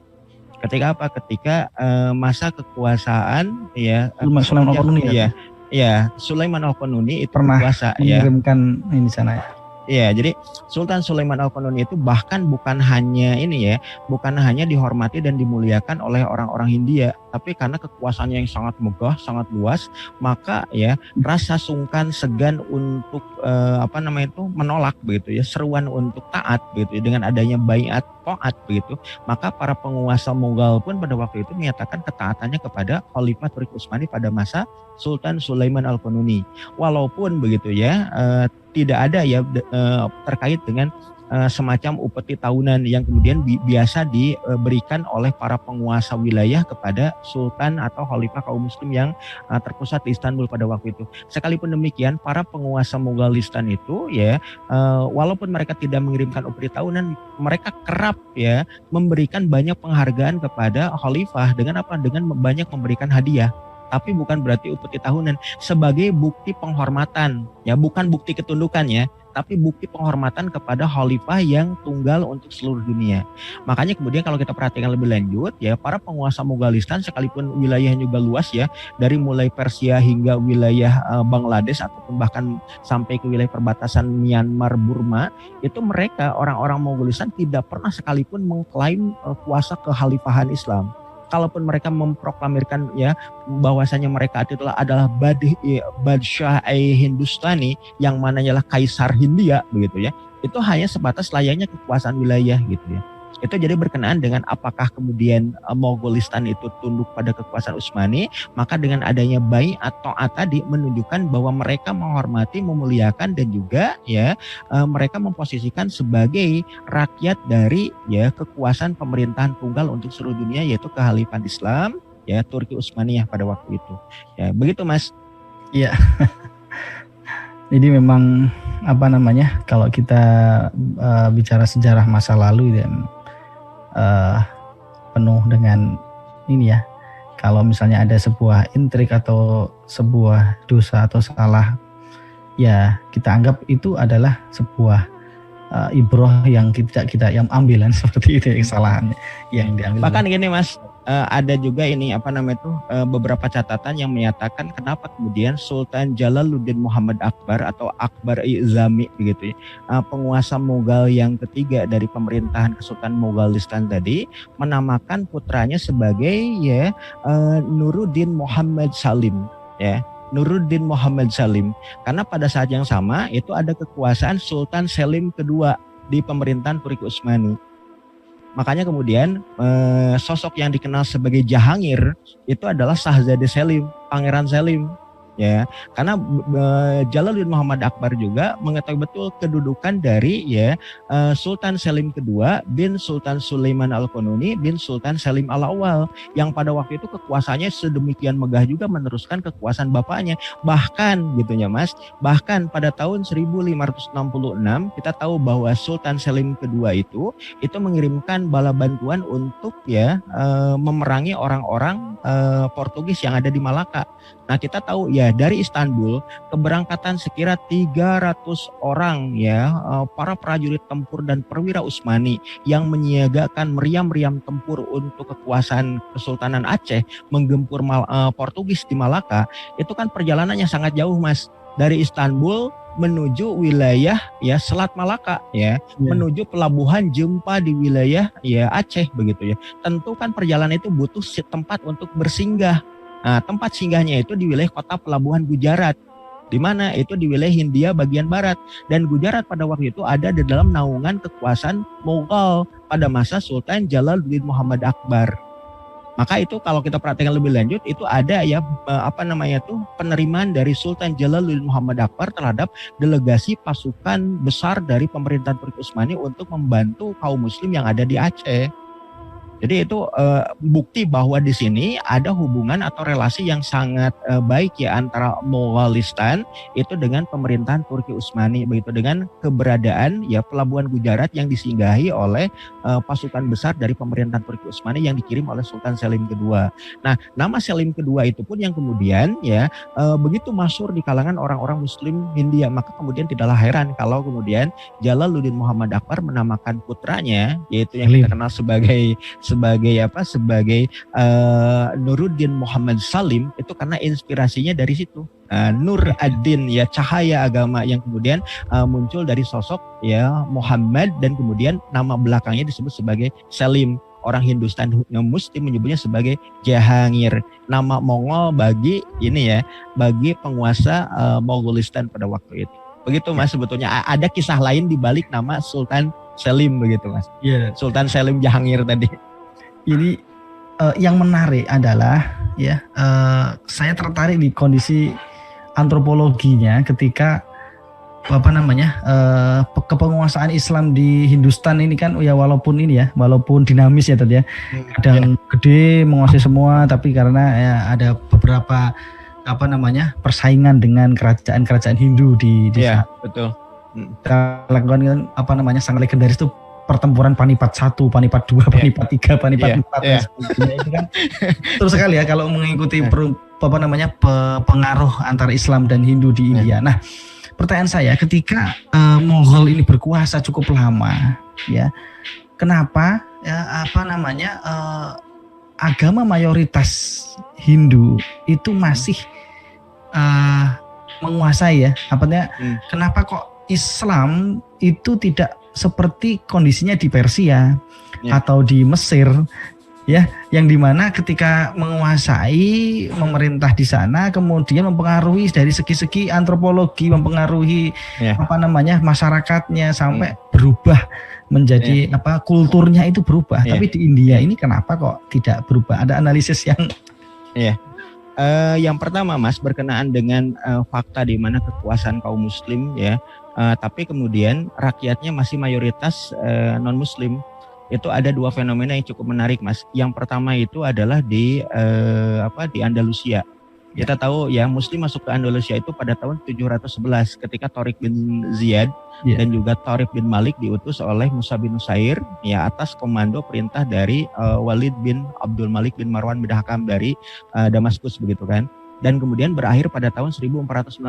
Ketika apa? Ketika masa kekuasaan ya Sulaiman Al-Qanuni Sulaiman Al-Qanuni itu pernah berkuasa mengirimkan ini sana ya. Iya, jadi Sultan Sulaiman Al-Qanuni itu bahkan bukan hanya dihormati dan dimuliakan oleh orang-orang Hindia, tapi karena kekuasaannya yang sangat megah, sangat luas, maka ya rasa sungkan segan untuk menolak begitu ya, seruan untuk taat begitu ya, dengan adanya baiat taat begitu, maka para penguasa Mongol pun pada waktu itu menyatakan ketaatannya kepada Khalifah Turki Utsmani pada masa Sultan Sulaiman Al-Qanuni. Walaupun begitu ya tidak ada ya terkait dengan semacam upeti tahunan yang kemudian biasa diberikan oleh para penguasa wilayah kepada sultan atau khalifah kaum muslim yang terpusat di Istanbul pada waktu itu. Sekalipun demikian, para penguasa Mongolistan itu ya walaupun mereka tidak mengirimkan upeti tahunan, mereka kerap ya memberikan banyak penghargaan kepada khalifah dengan banyak memberikan hadiah. Tapi bukan berarti upeti tahunan, sebagai bukti penghormatan ya, bukan bukti ketundukan ya, tapi bukti penghormatan kepada khalifah yang tunggal untuk seluruh dunia. Makanya kemudian kalau kita perhatikan lebih lanjut ya, para penguasa Mongolistan sekalipun wilayahnya juga luas ya, dari mulai Persia hingga wilayah Bangladesh ataupun bahkan sampai ke wilayah perbatasan Myanmar, Burma, itu mereka orang-orang Mongolistan tidak pernah sekalipun mengklaim kuasa kekhalifahan Islam. Kalaupun mereka memproklamirkan ya bahwasanya mereka itu adalah Badshah Hindustani yang mana adalah kaisar Hindia begitu ya, itu hanya sebatas layaknya kekuasaan wilayah gitu ya. Itu jadi berkenaan dengan apakah kemudian Mongolistan itu tunduk pada kekuasaan Utsmani, maka dengan adanya baiat taat tadi menunjukkan bahwa mereka menghormati, memuliakan dan juga ya mereka memposisikan sebagai rakyat dari ya kekuasaan pemerintahan tunggal untuk seluruh dunia, yaitu Kekhalifahan Islam ya Turki Utsmaniyah pada waktu itu. Ya, begitu Mas. Iya. Jadi memang kalau kita bicara sejarah masa lalu dan penuh dengan ini ya, kalau misalnya ada sebuah intrik atau sebuah dosa atau salah ya kita anggap itu adalah sebuah ibroh yang kita yang ambilan seperti itu, kesalahan yang diambil. Bahkan gini Mas, ada juga ini beberapa catatan yang menyatakan kenapa kemudian Sultan Jalaluddin Muhammad Akbar atau Akbar Izami begitu ya, penguasa Mughal yang ketiga dari pemerintahan Kesultanan Mongolistan tadi, menamakan putranya sebagai ya Nuruddin Muhammad Salim ya. Nuruddin Muhammad Salim, karena pada saat yang sama itu ada kekuasaan Sultan Selim kedua di pemerintahan Turki Utsmani. Makanya kemudian sosok yang dikenal sebagai Jahangir itu adalah Shahzade Selim, Pangeran Selim. Ya, karena Jalaluddin Muhammad Akbar juga mengetahui betul kedudukan dari Sultan Selim II bin Sultan Sulaiman Al-Qanuni bin Sultan Selim Al-Awwal yang pada waktu itu kekuasaannya sedemikian megah juga meneruskan kekuasaan bapaknya. Bahkan gitu ya Mas, bahkan pada tahun 1566 kita tahu bahwa Sultan Selim II itu mengirimkan bala bantuan untuk memerangi orang-orang Portugis yang ada di Malaka. Nah, kita tahu ya dari Istanbul keberangkatan sekira 300 orang para prajurit tempur dan perwira Utsmani yang menyiagakan meriam-meriam tempur untuk kekuasaan Kesultanan Aceh menggempur Portugis di Malaka. Itu kan perjalanannya sangat jauh Mas, dari Istanbul menuju wilayah Selat Malaka menuju pelabuhan Jempa di wilayah Aceh begitu ya. Tentu kan perjalanan itu butuh tempat untuk bersinggah. Nah, tempat singgahnya itu di wilayah kota pelabuhan Gujarat, di mana itu di wilayah Hindia bagian barat, dan Gujarat pada waktu itu ada di dalam naungan kekuasaan Mughal pada masa Sultan Jalaluddin Muhammad Akbar. Maka itu kalau kita perhatikan lebih lanjut itu ada penerimaan dari Sultan Jalaluddin Muhammad Akbar terhadap delegasi pasukan besar dari pemerintahan Turki Utsmani untuk membantu kaum muslim yang ada di Aceh. Jadi itu bukti bahwa di sini ada hubungan atau relasi yang sangat baik antara Moghalistan itu dengan pemerintahan Turki Utsmani, begitu dengan keberadaan pelabuhan Gujarat yang disinggahi oleh pasukan besar dari pemerintahan Turki Utsmani yang dikirim oleh Sultan Selim II. Nah, nama Selim II itu pun yang kemudian begitu masyhur di kalangan orang-orang Muslim Hindia, maka kemudian tidaklah heran kalau kemudian Jalaluddin Muhammad Akbar menamakan putranya yaitu yang kita kenal sebagai Nuruddin Muhammad Salim itu karena inspirasinya dari situ. Nur ad-Din cahaya agama yang kemudian muncul dari sosok Muhammad dan kemudian nama belakangnya disebut sebagai Salim. Orang Hindustan Muslim menyebutnya sebagai Jahangir, nama Mongol bagi bagi penguasa Mongolistan pada waktu itu. Begitu Mas, sebetulnya ada kisah lain di balik nama Sultan Selim begitu Mas. Iya. Sultan Selim Jahangir tadi. Ini yang menarik adalah saya tertarik di kondisi antropologinya ketika kepenguasaan Islam di Hindustan ini kan walaupun dinamis ya tadi ya, kadang gede menguasai semua, tapi karena ada beberapa persaingan dengan kerajaan Hindu di sana. Betul. Lakukan sangat legendaris itu pertempuran Panipat 1, Panipat 2, Panipat 3, Panipat 4 itu kan terus sekali ya kalau mengikuti pengaruh antara Islam dan Hindu di India. Nah, pertanyaan saya ketika Mughal ini berkuasa cukup lama kenapa agama mayoritas Hindu itu masih menguasai kenapa kok Islam itu tidak seperti kondisinya di Persia atau di Mesir yang dimana ketika menguasai memerintah di sana kemudian mempengaruhi dari segi-segi antropologi, mempengaruhi masyarakatnya sampai berubah menjadi kulturnya itu berubah. Tapi di India ini kenapa kok tidak berubah? Ada analisis yang yang pertama Mas, berkenaan dengan fakta di mana kekuasaan kaum muslim tapi kemudian rakyatnya masih mayoritas non muslim. Itu ada dua fenomena yang cukup menarik Mas. Yang pertama itu adalah di Andalusia. Kita tahu Muslim masuk ke Andalusia itu pada tahun 711 ketika Tariq bin Ziyad dan juga Tariq bin Malik diutus oleh Musa bin Nusair atas komando perintah dari Walid bin Abdul Malik bin Marwan bin Hakam dari Damaskus begitu kan. Dan kemudian berakhir pada tahun 1492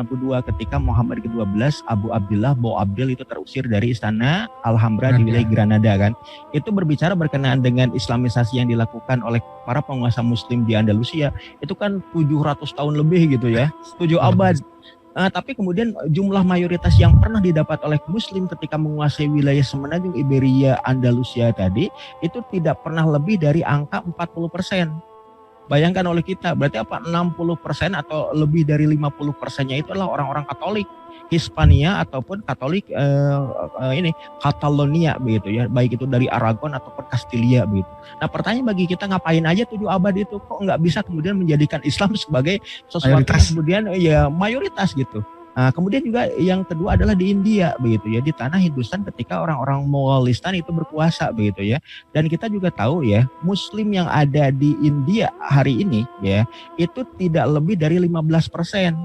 ketika Muhammad ke-12 Abu Abdullah Boabdil itu terusir dari istana Alhambra di wilayah Granada kan. Itu berbicara berkenaan dengan islamisasi yang dilakukan oleh para penguasa muslim di Andalusia. Itu kan 700 tahun lebih gitu 7 abad. Tapi kemudian jumlah mayoritas yang pernah didapat oleh muslim ketika menguasai wilayah semenanjung Iberia Andalusia tadi itu tidak pernah lebih dari angka 40%. Bayangkan oleh kita, berarti apa 60% atau lebih dari 50%-nya itu adalah orang-orang Katolik Hispania ataupun Katolik ini Catalonia begitu ya, baik itu dari Aragon ataupun Castilla begitu. Nah pertanyaan bagi kita, ngapain aja 7 abad itu kok nggak bisa kemudian menjadikan Islam sebagai sesuatu yang kemudian ya mayoritas gitu. Nah, kemudian juga yang kedua adalah di India begitu ya, di tanah Hindustan ketika orang-orang Mogolistan itu berkuasa begitu ya. Dan kita juga tahu ya, Muslim yang ada di India hari ini ya, itu tidak lebih dari 15%.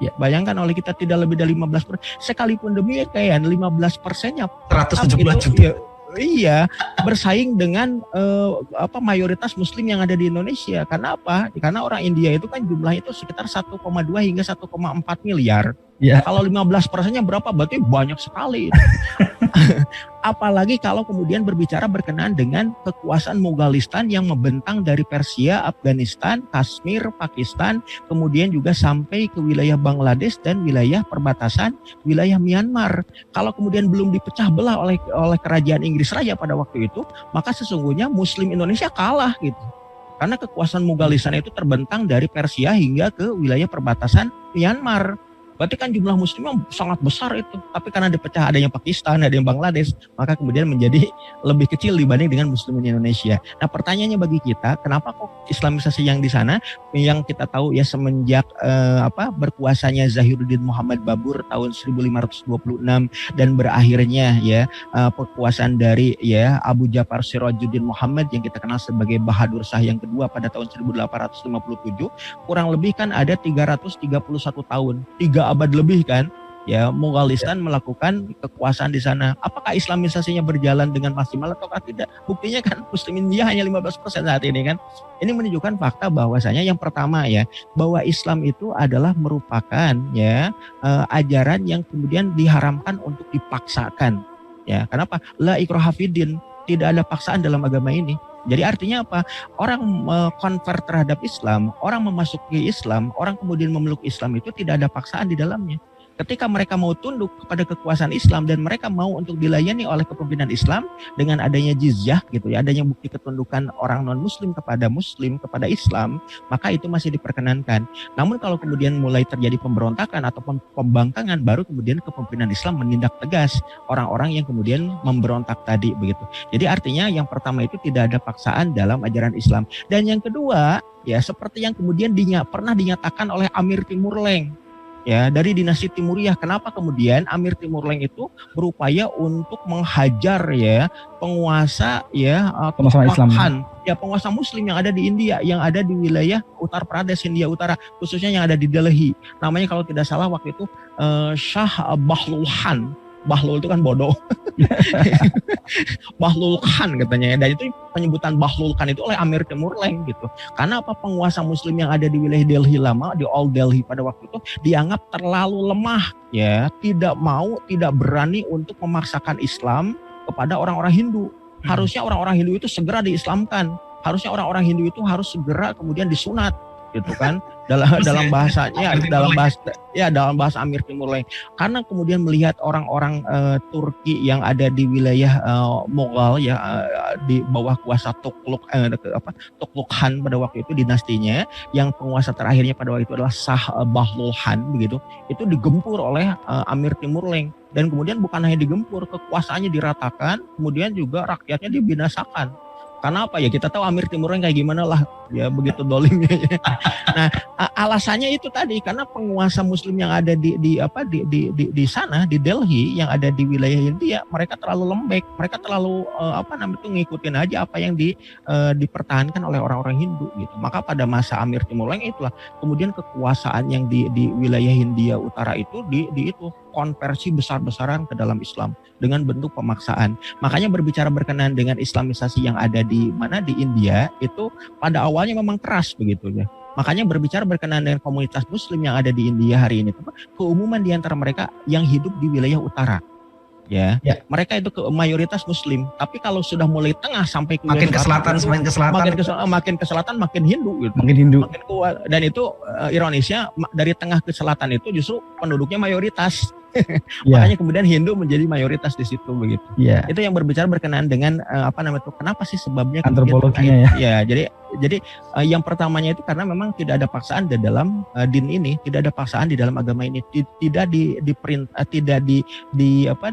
Ya, bayangkan oleh kita tidak lebih dari 15%. Sekalipun demikian 15%-nya 117 juta. Ya, iya, bersaing dengan mayoritas Muslim yang ada di Indonesia. Karena apa? Karena orang India itu kan jumlahnya itu sekitar 1,2 hingga 1,4 miliar. Ya. Kalau 15%-nya berapa? Berarti banyak sekali. Apalagi kalau kemudian berbicara berkenaan dengan kekuasaan Mogolistan yang membentang dari Persia, Afghanistan, Kashmir, Pakistan, kemudian juga sampai ke wilayah Bangladesh dan wilayah perbatasan wilayah Myanmar. Kalau kemudian belum dipecah belah oleh kerajaan Inggris Raya pada waktu itu, maka sesungguhnya Muslim Indonesia kalah gitu. Karena kekuasaan Mogolistan itu terbentang dari Persia hingga ke wilayah perbatasan Myanmar. Berarti kan jumlah muslimnya sangat besar itu. Tapi karena dipecah, ada yang Pakistan, ada yang Bangladesh, maka kemudian menjadi lebih kecil dibanding dengan muslimin Indonesia. Nah pertanyaannya bagi kita, kenapa kok Islamisasi yang di sana, yang kita tahu ya semenjak berkuasanya Zahiruddin Muhammad Babur tahun 1526 dan berakhirnya ya kekuasaan dari ya Abu Ja'far Sirajuddin Muhammad yang kita kenal sebagai Bahadur Shah yang kedua pada tahun 1857, kurang lebih kan ada 331 tahun, 3 abad lebih kan ya Mogolistan melakukan kekuasaan di sana. Apakah Islamisasinya berjalan dengan maksimal atau tidak? Buktinya kan Muslim India hanya 15% saat ini kan. Ini menunjukkan fakta bahwasanya yang pertama ya, bahwa Islam itu adalah merupakan ya ajaran yang kemudian diharamkan untuk dipaksakan. Ya, kenapa? La ikraha fiddin, tidak ada paksaan dalam agama ini. Jadi artinya apa? Orang convert terhadap Islam, orang memasuki Islam, orang kemudian memeluk Islam itu tidak ada paksaan di dalamnya. Ketika mereka mau tunduk kepada kekuasaan Islam dan mereka mau untuk dilayani oleh kepemimpinan Islam dengan adanya jizyah gitu ya, adanya bukti ketundukan orang non-muslim kepada muslim, kepada Islam, maka itu masih diperkenankan. Namun kalau kemudian mulai terjadi pemberontakan atau pembangkangan, baru kemudian kepemimpinan Islam menindak tegas orang-orang yang kemudian memberontak tadi begitu. Jadi artinya yang pertama itu tidak ada paksaan dalam ajaran Islam. Dan yang kedua ya seperti yang kemudian pernah dinyatakan oleh Amir Timur Leng ya dari dinasti Timuriyah. Kenapa kemudian Amir Timur Leng itu berupaya untuk menghajar ya penguasa ya penguasa Islam ya penguasa Muslim yang ada di India, yang ada di wilayah Uttar Pradesh, India Utara, khususnya yang ada di Delhi. Namanya kalau tidak salah waktu itu Shah Bahlul Khan. Bahlul itu kan bodoh. Bahlul Khan katanya ya. Dan itu penyebutan Bahlul Khan itu oleh Amir Timur Leng gitu. Karena apa? Penguasa muslim yang ada di wilayah Delhi lama, di Old Delhi pada waktu itu dianggap terlalu lemah ya, tidak berani untuk memaksakan Islam kepada orang-orang Hindu. Harusnya orang-orang Hindu itu segera diislamkan. Harusnya orang-orang Hindu itu harus segera kemudian disunat gitu kan. dalam bahasanya dalam bahasa Amir Timur Leng. Karena kemudian melihat orang-orang Turki yang ada di wilayah Mughal ya di bawah kuasa Tughluq Khan pada waktu itu dinastinya, yang penguasa terakhirnya pada waktu itu adalah Shah Bahlul Khan begitu, itu digempur oleh Amir Timur Leng. Dan kemudian bukan hanya digempur, kekuasaannya diratakan, kemudian juga rakyatnya dibinasakan. Karena apa ya, kita tahu Amir Timur Leng kayak gimana lah ya, begitu dolimnya. Nah alasannya itu tadi, karena penguasa Muslim yang ada di sana di Delhi, yang ada di wilayah India, mereka terlalu lembek, mereka terlalu ngikutin aja apa yang dipertahankan oleh orang-orang Hindu gitu. Maka pada masa Amir Timur Leng itulah kemudian kekuasaan yang di wilayah India Utara itu itu konversi besar-besaran ke dalam Islam dengan bentuk pemaksaan. Makanya berbicara berkenaan dengan Islamisasi yang ada di India itu pada awalnya memang keras begitu ya. Makanya berbicara berkenaan dengan komunitas Muslim yang ada di India hari ini, keumuman di antara mereka yang hidup di wilayah utara. Ya. Mereka itu mayoritas Muslim, tapi kalau sudah mulai tengah sampai ke makin ke selatan, makin ke selatan makin Hindu gitu. Makin kuat. Dan itu ironisnya dari tengah ke selatan itu justru penduduknya mayoritas. Makanya kemudian Hindu menjadi mayoritas di situ begitu. Itu yang berbicara berkenaan dengan kenapa sih sebabnya antropologinya ya. Jadi Jadi yang pertamanya itu karena memang tidak ada paksaan di dalam din ini, tidak ada paksaan di dalam agama ini, tidak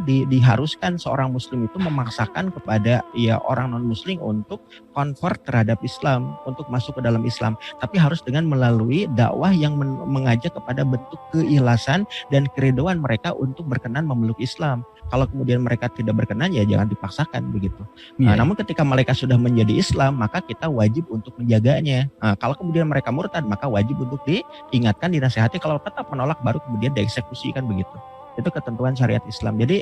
diharuskan seorang muslim itu memaksakan kepada ya orang non muslim untuk convert terhadap Islam, untuk masuk ke dalam Islam, tapi harus dengan melalui dakwah yang mengajak kepada bentuk keikhlasan dan keriduan mereka untuk berkenan memeluk Islam. Kalau kemudian mereka tidak berkenan ya jangan dipaksakan begitu. Namun ketika mereka sudah menjadi Islam maka kita wajib untuk menjaganya. Kalau kemudian mereka murtad maka wajib untuk diingatkan, dinasihati. Kalau tetap menolak baru kemudian dieksekusi kan begitu. Itu ketentuan syariat Islam. Jadi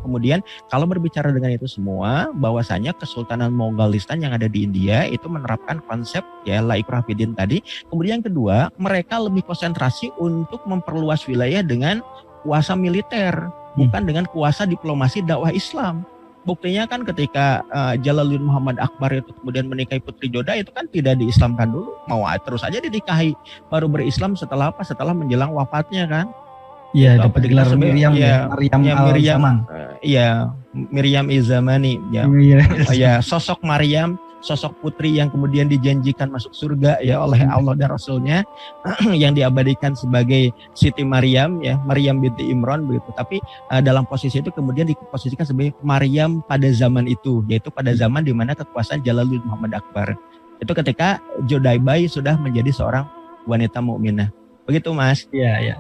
kemudian kalau berbicara dengan itu semua, bahwasanya Kesultanan Mongolistan yang ada di India itu menerapkan konsep ya la ikraha fiddin tadi. Kemudian yang kedua, mereka lebih konsentrasi untuk memperluas wilayah dengan kuasa militer, bukan dengan kuasa diplomasi dakwah Islam. Buktinya kan ketika Jalaluddin Muhammad Akbar itu kemudian menikahi Putri Joda itu kan tidak diislamkan dulu, mau terus aja dinikahi, baru berislam setelah apa? Setelah menjelang wafatnya kan. Iya, dapat gelar Miriam al-Zaman. Iya, Miriam Izamani ya. Ya, sosok Maryam, sosok putri yang kemudian dijanjikan masuk surga ya oleh Allah dan Rasulnya yang diabadikan sebagai Siti Maryam ya, Maryam binti Imran begitu. Tapi dalam posisi itu kemudian diposisikan sebagai Maryam pada zaman itu, yaitu pada zaman di mana kekuasaan Jalaluddin Muhammad Akbar. Itu ketika Jodaibai sudah menjadi seorang wanita mukminah. Begitu Mas. Iya, iya.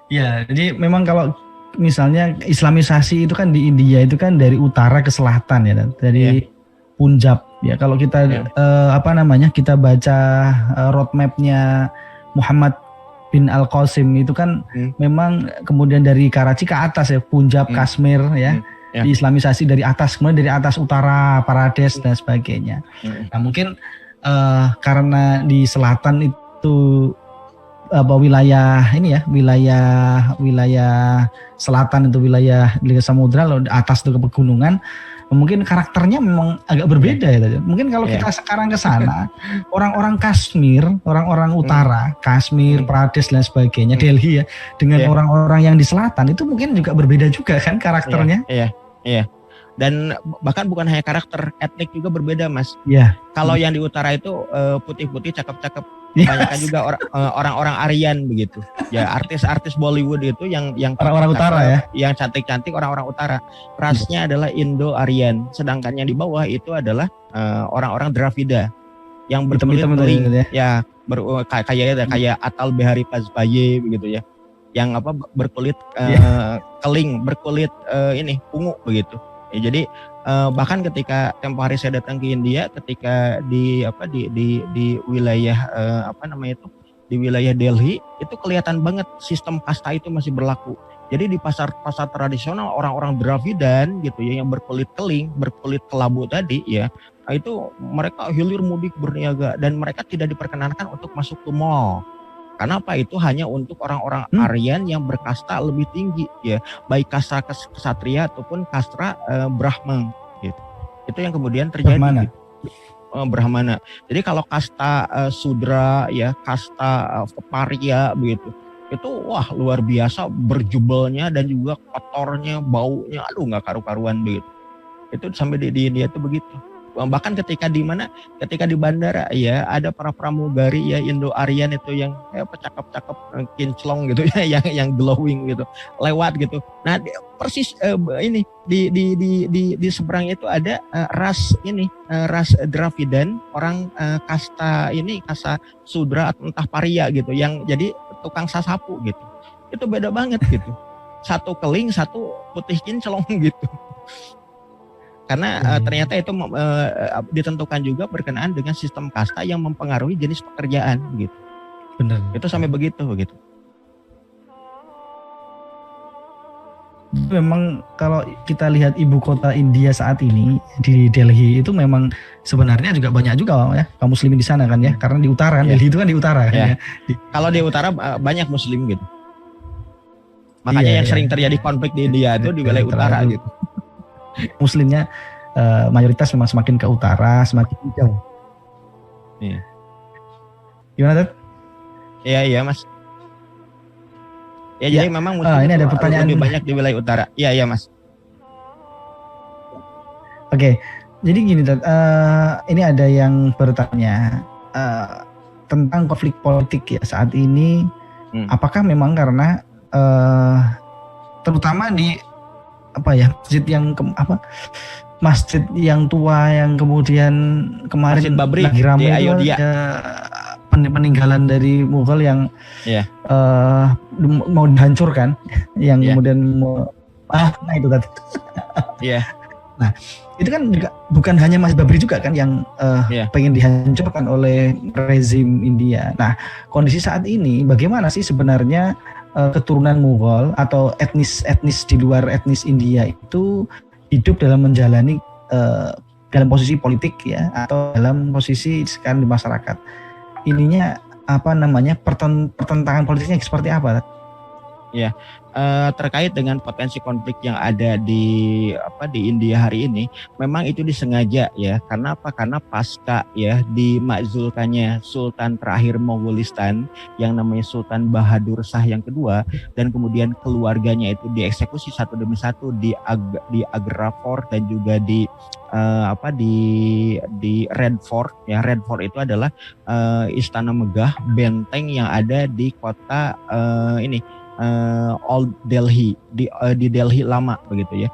Ya, jadi memang kalau misalnya Islamisasi itu kan di India itu kan dari utara ke selatan ya, dari Punjab ya. Kalau kita kita baca roadmapnya Muhammad bin Al-Qasim itu kan memang kemudian dari Karachi ke atas ya, Punjab, Kashmir ya, diislamisasi dari atas, kemudian dari atas utara, Pradesh dan sebagainya. Nah mungkin karena di selatan itu wilayah ini ya, wilayah selatan itu wilayah samudra, lalu atas itu ke pegunungan, mungkin karakternya memang agak berbeda ya. Mungkin kalau kita sekarang ke sana, orang-orang Kashmir, orang-orang utara, Kashmir, Pradesh dan sebagainya, Delhi ya, dengan orang-orang yang di selatan itu mungkin juga berbeda juga kan karakternya. Iya. Dan bahkan bukan hanya karakter, etnik juga berbeda Mas. Iya. Kalau yang di utara itu putih-putih, cakep-cakep. Kebanyakan juga orang-orang Aryan begitu. Ya artis-artis Bollywood itu yang orang-orang utara ya. Yang cantik-cantik orang-orang utara. Rasnya adalah Indo-Aryan. Sedangkan yang di bawah itu adalah orang-orang Dravida yang berkulit keling ya, kayak Atal Bihari Vajpayee begitu ya. Yang berkulit keling, berkulit ungu begitu. Ya, jadi bahkan ketika tempo hari saya datang ke India, ketika di wilayah di wilayah Delhi itu kelihatan banget sistem kasta itu masih berlaku. Jadi di pasar tradisional orang-orang Dravidan gitu ya, yang berkulit keling, berkulit kelabu tadi ya, itu mereka hilir mudik berniaga dan mereka tidak diperkenankan untuk masuk ke mall. Karena apa? Itu hanya untuk orang-orang Aryan yang berkasta lebih tinggi ya, baik kasta kesatria ataupun kasta Brahman gitu. Itu yang kemudian terjadi. Brahmana. Jadi kalau kasta Sudra ya, kasta Paria begitu, itu wah luar biasa berjubelnya dan juga kotornya, baunya, aduh nggak karu-karuan begitu. Itu sampai di India itu begitu. Bahkan ketika di bandara ya ada para pramugari ya Indo-Aryan itu yang cakep-cakep kinclong gitu ya, yang glowing gitu lewat gitu. Nah persis ini di seberang itu ada ras Dravidan, orang kasta Sudra entah Paria gitu, yang jadi tukang sasapu gitu. Itu beda banget gitu. Satu keling, satu putih kinclong gitu. Karena ternyata itu ditentukan juga berkenaan dengan sistem kasta yang mempengaruhi jenis pekerjaan gitu. Benar. Itu sampai begitu. Memang kalau kita lihat ibu kota India saat ini di Delhi itu memang sebenarnya juga banyak juga ya kaum muslimin di sana kan ya, karena di utara Delhi itu kan di utara kan ya. Kalau di utara banyak muslim gitu. Makanya yang sering terjadi konflik di India itu di wilayah utara gitu. Muslimnya mayoritas memang semakin ke utara, semakin hijau. Iya. Gimana Ted? Iya Mas. Ya jadi memang muslim ini ada pertanyaan lebih banyak di wilayah utara. Iya Mas. Oke. Jadi gini, ini ada yang bertanya tentang konflik politik ya saat ini. Apakah memang karena terutama di masjid yang masjid yang tua yang kemudian kemarin lagi ramai itu peninggalan dari Mughal yang mau dihancurkan, yang kemudian itu tadi. Nah, itu kan juga bukan hanya Masjid Babri juga kan yang pengen dihancurkan oleh rezim India. Nah, kondisi saat ini bagaimana sih sebenarnya keturunan Mughal atau etnis di luar etnis India itu hidup dalam menjalani dalam posisi politik ya atau dalam posisi sekarang di masyarakat. Ininya pertentangan politiknya seperti apa? Ya, terkait dengan potensi konflik yang ada di India hari ini, memang itu disengaja ya. Karena apa? Karena pasca ya dimakzulkannya Sultan terakhir Mongolistan yang namanya Sultan Bahadur Shah yang kedua, dan kemudian keluarganya itu dieksekusi satu demi satu di Agra Fort dan juga di Red Fort ya. Red Fort itu adalah istana megah, benteng yang ada di kota Old Delhi di Delhi lama begitu ya.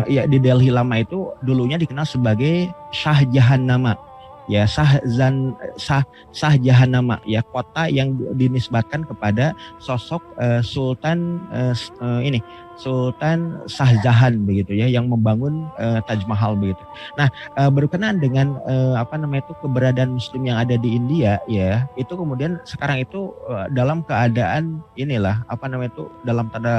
Yang di Delhi lama itu dulunya dikenal sebagai Shah Jahanama ya, Shah Jahanama ya, kota yang dinisbatkan kepada sosok Sultan Sultan Shah Jahan begitu ya, yang membangun Taj Mahal begitu. Nah, berkenaan dengan keberadaan Muslim yang ada di India ya, itu kemudian sekarang itu dalam keadaan dalam tanda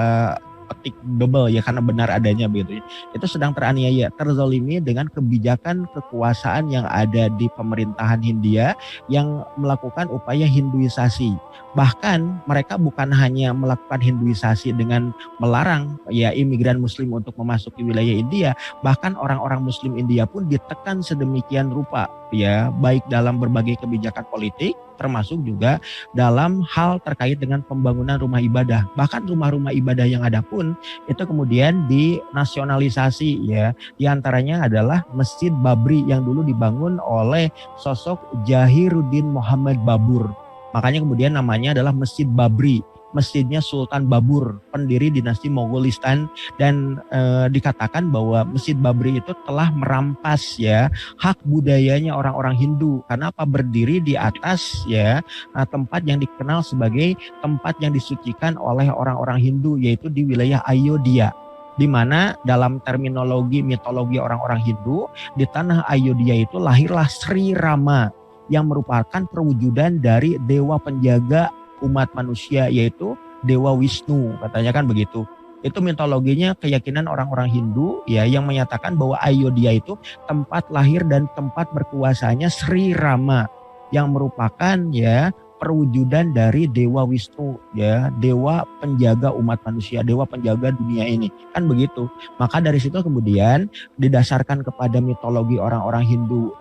petik double ya, karena benar adanya begitu ya. Itu sedang teraniaya, terzalimi dengan kebijakan kekuasaan yang ada di pemerintahan Hindia yang melakukan upaya Hinduisasi. Bahkan mereka bukan hanya melakukan Hinduisasi dengan melarang ya imigran Muslim untuk memasuki wilayah India, bahkan orang-orang Muslim India pun ditekan sedemikian rupa ya, baik dalam berbagai kebijakan politik termasuk juga dalam hal terkait dengan pembangunan rumah ibadah. Bahkan rumah-rumah ibadah yang ada pun itu kemudian dinasionalisasi ya. Di antaranya adalah Masjid Babri yang dulu dibangun oleh sosok Jahiruddin Muhammad Babur. Makanya kemudian namanya adalah Masjid Babri. Masjidnya Sultan Babur, pendiri dinasti Mongolistan, dan dikatakan bahwa Masjid Babri itu telah merampas ya hak budayanya orang-orang Hindu. Karena apa? Berdiri di atas ya tempat yang dikenal sebagai tempat yang disucikan oleh orang-orang Hindu, yaitu di wilayah Ayodhya. Di mana dalam terminologi mitologi orang-orang Hindu, di tanah Ayodhya itu lahirlah Sri Rama yang merupakan perwujudan dari dewa penjaga umat manusia, yaitu Dewa Wisnu, katanya kan begitu. Itu mitologinya, keyakinan orang-orang Hindu ya, yang menyatakan bahwa Ayodhya itu tempat lahir dan tempat berkuasanya Sri Rama yang merupakan ya perwujudan dari Dewa Wisnu ya, dewa penjaga umat manusia, dewa penjaga dunia ini, kan begitu. Maka dari situ kemudian didasarkan kepada mitologi orang-orang Hindu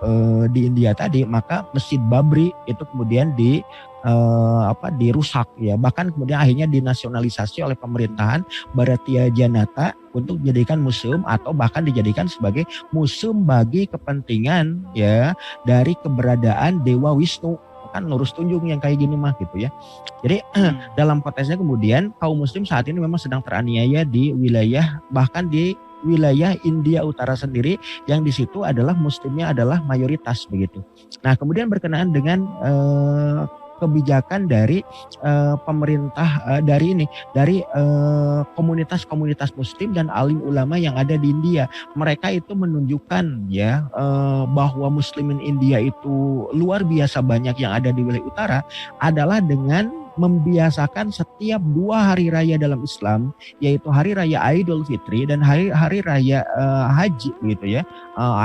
di India tadi, maka Masjid Babri itu kemudian dirusak ya, bahkan kemudian akhirnya dinasionalisasi oleh pemerintahan Bharatiya Janata untuk dijadikan museum atau bahkan dijadikan sebagai museum bagi kepentingan ya dari keberadaan Dewa Wisnu. Kan lurus tunjung yang kayak gini mah gitu ya. Jadi dalam konteksnya kemudian kaum muslim saat ini memang sedang teraniaya di wilayah, bahkan di wilayah India Utara sendiri, yang di situ adalah muslimnya adalah mayoritas begitu. Nah, kemudian berkenaan dengan kebijakan dari pemerintah dari komunitas-komunitas muslim dan alim ulama yang ada di India. Mereka itu menunjukkan ya bahwa muslimin India itu luar biasa banyak yang ada di wilayah utara, adalah dengan membiasakan setiap 2 hari raya dalam Islam, yaitu hari raya Idul Fitri dan hari raya haji begitu ya,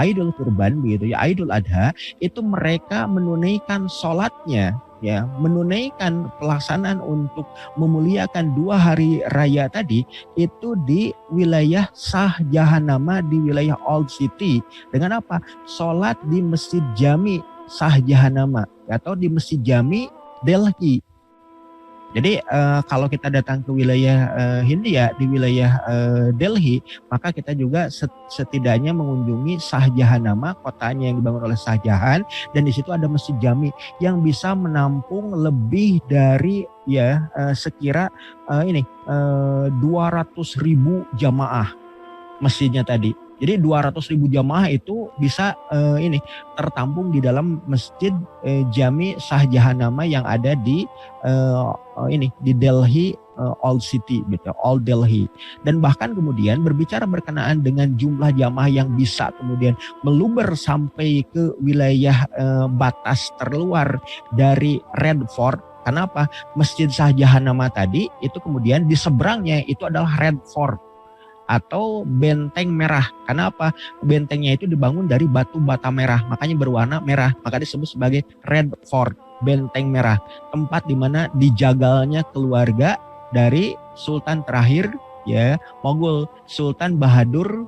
Idul Kurban begitu ya, Idul Adha, itu mereka menunaikan sholatnya ya, menunaikan pelaksanaan untuk memuliakan 2 hari raya tadi itu di wilayah Shah Jahanama, di wilayah Old City. Dengan apa? Sholat di Masjid Jami Shah Jahanama atau di Masjid Jami Delhi. Jadi kalau kita datang ke wilayah Hindia, di wilayah Delhi, maka kita juga setidaknya mengunjungi Shahjahanama, kotanya yang dibangun oleh Shah Jahan, dan di situ ada Masjid Jami yang bisa menampung lebih dari sekira 200.000 jamaah masjidnya tadi. Jadi 200.000 jamaah itu bisa tertampung di dalam Masjid Jami Shahjahanama yang ada di di Delhi Old City, gitu, Old Delhi. Dan bahkan kemudian berbicara berkenaan dengan jumlah jamaah yang bisa kemudian meluber sampai ke wilayah batas terluar dari Red Fort. Kenapa? Masjid Shahjahanama tadi itu kemudian di seberangnya itu adalah Red Fort atau benteng merah. Karena apa? Bentengnya itu dibangun dari batu bata merah, makanya berwarna merah, maka disebut sebagai Red Fort, benteng merah. Tempat di mana dijagalnya keluarga dari Sultan terakhir Mogul, Sultan Bahadur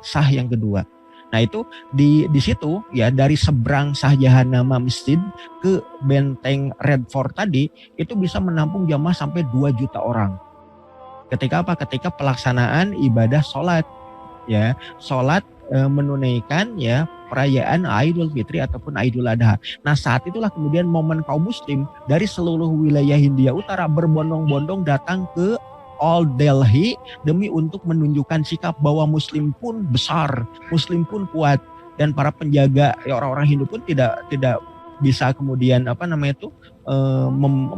Shah yang kedua. Nah itu di situ dari seberang Shahjahanama Masjid ke benteng Red Fort tadi itu bisa menampung jamaah sampai 2 juta orang. Ketika apa? Ketika pelaksanaan ibadah sholat, sholat menunaikan perayaan Idul Fitri ataupun Idul Adha. Nah saat itulah kemudian momen kaum muslim dari seluruh wilayah Hindia Utara berbondong-bondong datang ke Old Delhi demi untuk menunjukkan sikap bahwa muslim pun besar, muslim pun kuat, dan para penjaga orang-orang Hindu pun tidak bisa kemudian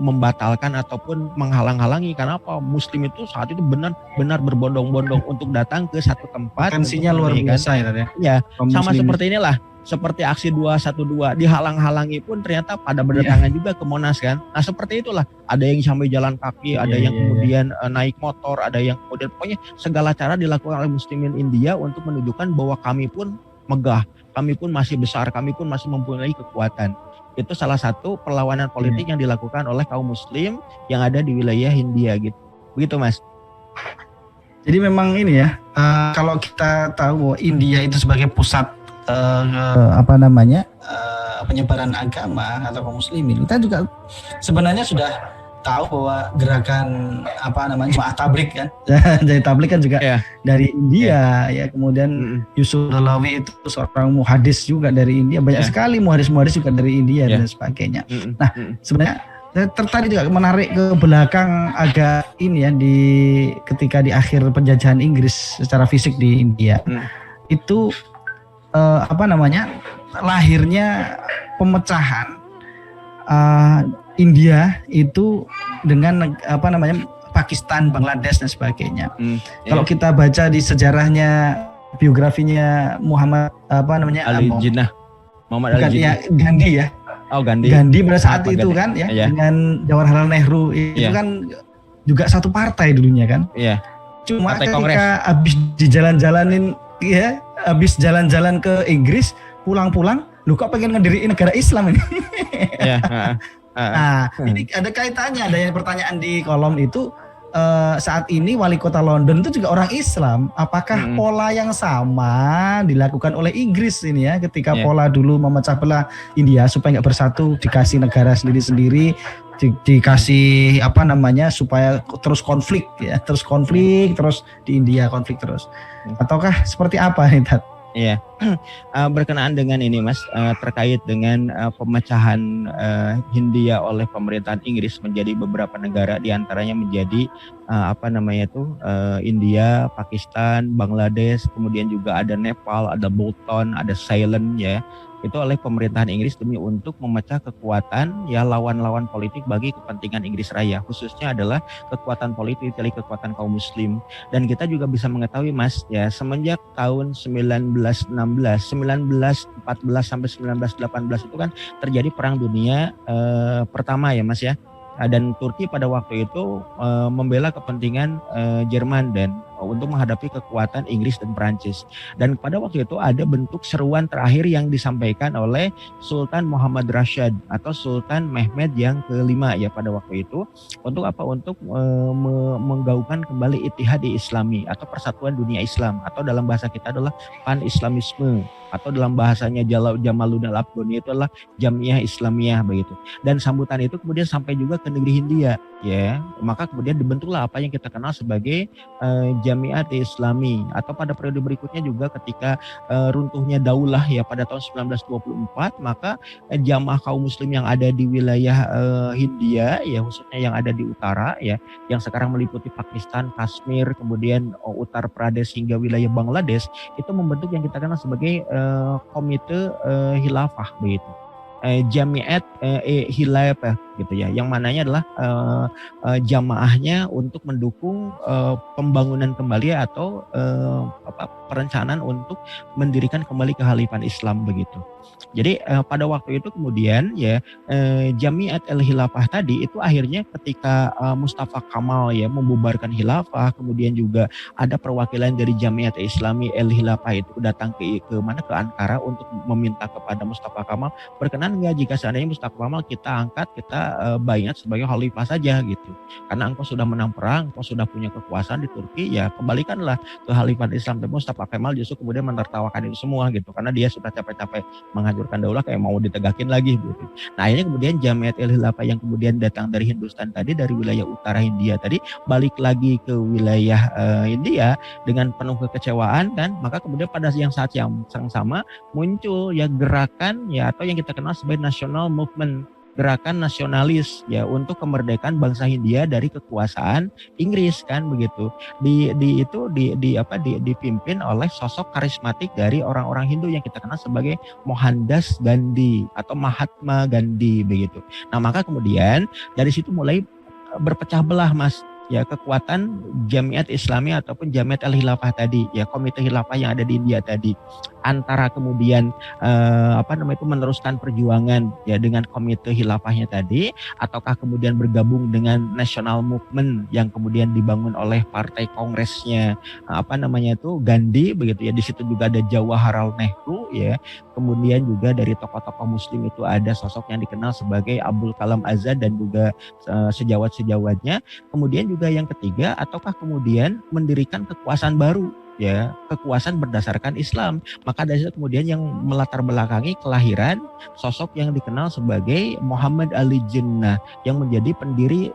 membatalkan ataupun menghalang-halangi. Karena apa? Muslim itu saat itu benar-benar berbondong-bondong untuk datang ke satu tempat. Potensinya luar biasa ya. Sama seperti inilah, seperti aksi 212 dihalang-halangi pun ternyata pada berdatangan juga ke Monas kan. Nah seperti itulah, ada yang sampai jalan kaki, ada yang kemudian naik motor, ada yang kemudian pokoknya segala cara dilakukan oleh muslimin India untuk menunjukkan bahwa kami pun megah, kami pun masih besar, kami pun masih mempunyai kekuatan. Itu salah satu perlawanan politik yang dilakukan oleh kaum muslim yang ada di wilayah Hindia gitu. Begitu Mas. Jadi memang ini kalau kita tahu bahwa India itu sebagai pusat penyebaran agama atau kaum muslimin, kita juga sebenarnya sudah tahu bahwa gerakan Jemaah Tabligh kan, dari Tabligh kan juga dari India kemudian Yusuf Dalawi itu seorang muhadis juga dari India, banyak sekali muhadis juga dari India dan sebagainya. Nah sebenarnya saya tertarik juga menarik ke belakang agak ketika di akhir penjajahan Inggris secara fisik di India itu lahirnya pemecahan India itu dengan Pakistan, Bangladesh dan sebagainya. Kalau kita baca di sejarahnya, biografinya Muhammad Ali Jinnah, Muhammad Ali Jinnah, Gandhi Oh Gandhi. Gandhi pada saat itu Gandhi? Kan dengan Jawaharlal Nehru itu kan juga satu partai dulunya kan. Cuma partai ketika Kongres. Habis jalan-jalan ke Inggris, pulang-pulang, lu kok pengen ngediriin negara Islam ini? Nah, ini ada kaitannya, ada yang pertanyaan di kolom itu, saat ini wali kota London itu juga orang Islam. Apakah pola yang sama dilakukan oleh Inggris ini ketika pola dulu memecah belah India supaya nggak bersatu, dikasih negara sendiri-sendiri, dikasih supaya terus konflik terus di India konflik terus. Ataukah seperti apa nih Tat? Berkenaan dengan ini Mas, terkait dengan pemecahan Hindia oleh pemerintahan Inggris menjadi beberapa negara, diantaranya menjadi India, Pakistan, Bangladesh, kemudian juga ada Nepal, ada Bhutan, ada Ceylon itu oleh pemerintahan Inggris demi untuk memecah kekuatan lawan-lawan politik bagi kepentingan Inggris Raya, khususnya adalah kekuatan politik dari kekuatan kaum muslim. Dan kita juga bisa mengetahui Mas semenjak tahun 1914 sampai 1918 itu kan terjadi perang dunia pertama Mas dan Turki pada waktu itu membela kepentingan Jerman dan untuk menghadapi kekuatan Inggris dan Prancis. Dan pada waktu itu ada bentuk seruan terakhir yang disampaikan oleh Sultan Muhammad Rashid atau Sultan Mehmed yang kelima ya pada waktu itu, untuk apa? Untuk menggaungkan kembali Ittihad Islami atau persatuan dunia Islam, atau dalam bahasa kita adalah pan-Islamisme, atau dalam bahasanya Jamaluddin Al-Afghani itu adalah Jamiah Islamiyah begitu. Dan sambutan itu kemudian sampai juga ke negeri Hindia ya. Maka kemudian dibentuklah apa yang kita kenal sebagai Jamiat Islami, atau pada periode berikutnya juga ketika runtuhnya Daulah ya pada tahun 1924, maka jamaah kaum muslim yang ada di wilayah Hindia ya, khususnya yang ada di utara ya, yang sekarang meliputi Pakistan, Kashmir, kemudian Uttar Pradesh hingga wilayah Bangladesh, itu membentuk yang kita kenal sebagai komite khilafah begitu. Jamiat Khilafah gitu ya, yang mananya adalah jamaahnya untuk mendukung pembangunan kembali atau perencanaan untuk mendirikan kembali kehalifan Islam begitu. Jadi pada waktu itu kemudian ya Jamiat Al-Khilafah tadi itu akhirnya ketika Mustafa Kamal ya membubarkan khilafah, kemudian juga ada perwakilan dari Jamiat Islami Al-Khilafah itu datang ke mana, ke Ankara untuk meminta kepada Mustafa Kamal, berkenan nggak jika seandainya Mustafa Kamal kita angkat, kita bayat sebagai khalifah saja gitu, karena engkau sudah menang perang, engkau sudah punya kekuasaan di Turki, ya kembalikanlah ke khalifah Islam. Tapi Mustafa Kamal justru kemudian menertawakan itu semua gitu, karena dia sudah capek-capek menghancurkan daulah, kayak mau ditegakin lagi gitu. Nah akhirnya kemudian Jamiat Al-Khilafah yang kemudian datang dari Hindustan tadi, dari wilayah utara Hindia tadi, balik lagi ke wilayah Hindia dengan penuh kekecewaan kan. Maka kemudian pada saat yang sama muncul ya gerakan ya, atau yang kita kenal sebagai National Movement, gerakan nasionalis ya untuk kemerdekaan bangsa Hindia dari kekuasaan Inggris kan begitu. Dipimpin oleh sosok karismatik dari orang-orang Hindu yang kita kenal sebagai Mohandas Gandhi atau Mahatma Gandhi begitu. Nah maka kemudian dari situ mulai berpecah belah Mas ya, kekuatan Jamiat Islami ataupun Jamiat Al-Khilafah tadi ya, komite khilafah yang ada di India tadi, antara kemudian meneruskan perjuangan ya dengan komite khilafahnya tadi, ataukah kemudian bergabung dengan National Movement yang kemudian dibangun oleh partai kongresnya Gandhi begitu ya. Di situ juga ada Jawaharlal Nehru ya, kemudian juga dari tokoh-tokoh muslim itu ada sosok yang dikenal sebagai Abdul Kalam Azad dan juga sejawat-sejawatnya. Kemudian juga yang ketiga, ataukah kemudian mendirikan kekuasaan baru ya, kekuasaan berdasarkan Islam. Maka dari itu kemudian yang melatar belakangi kelahiran sosok yang dikenal sebagai Muhammad Ali Jinnah yang menjadi pendiri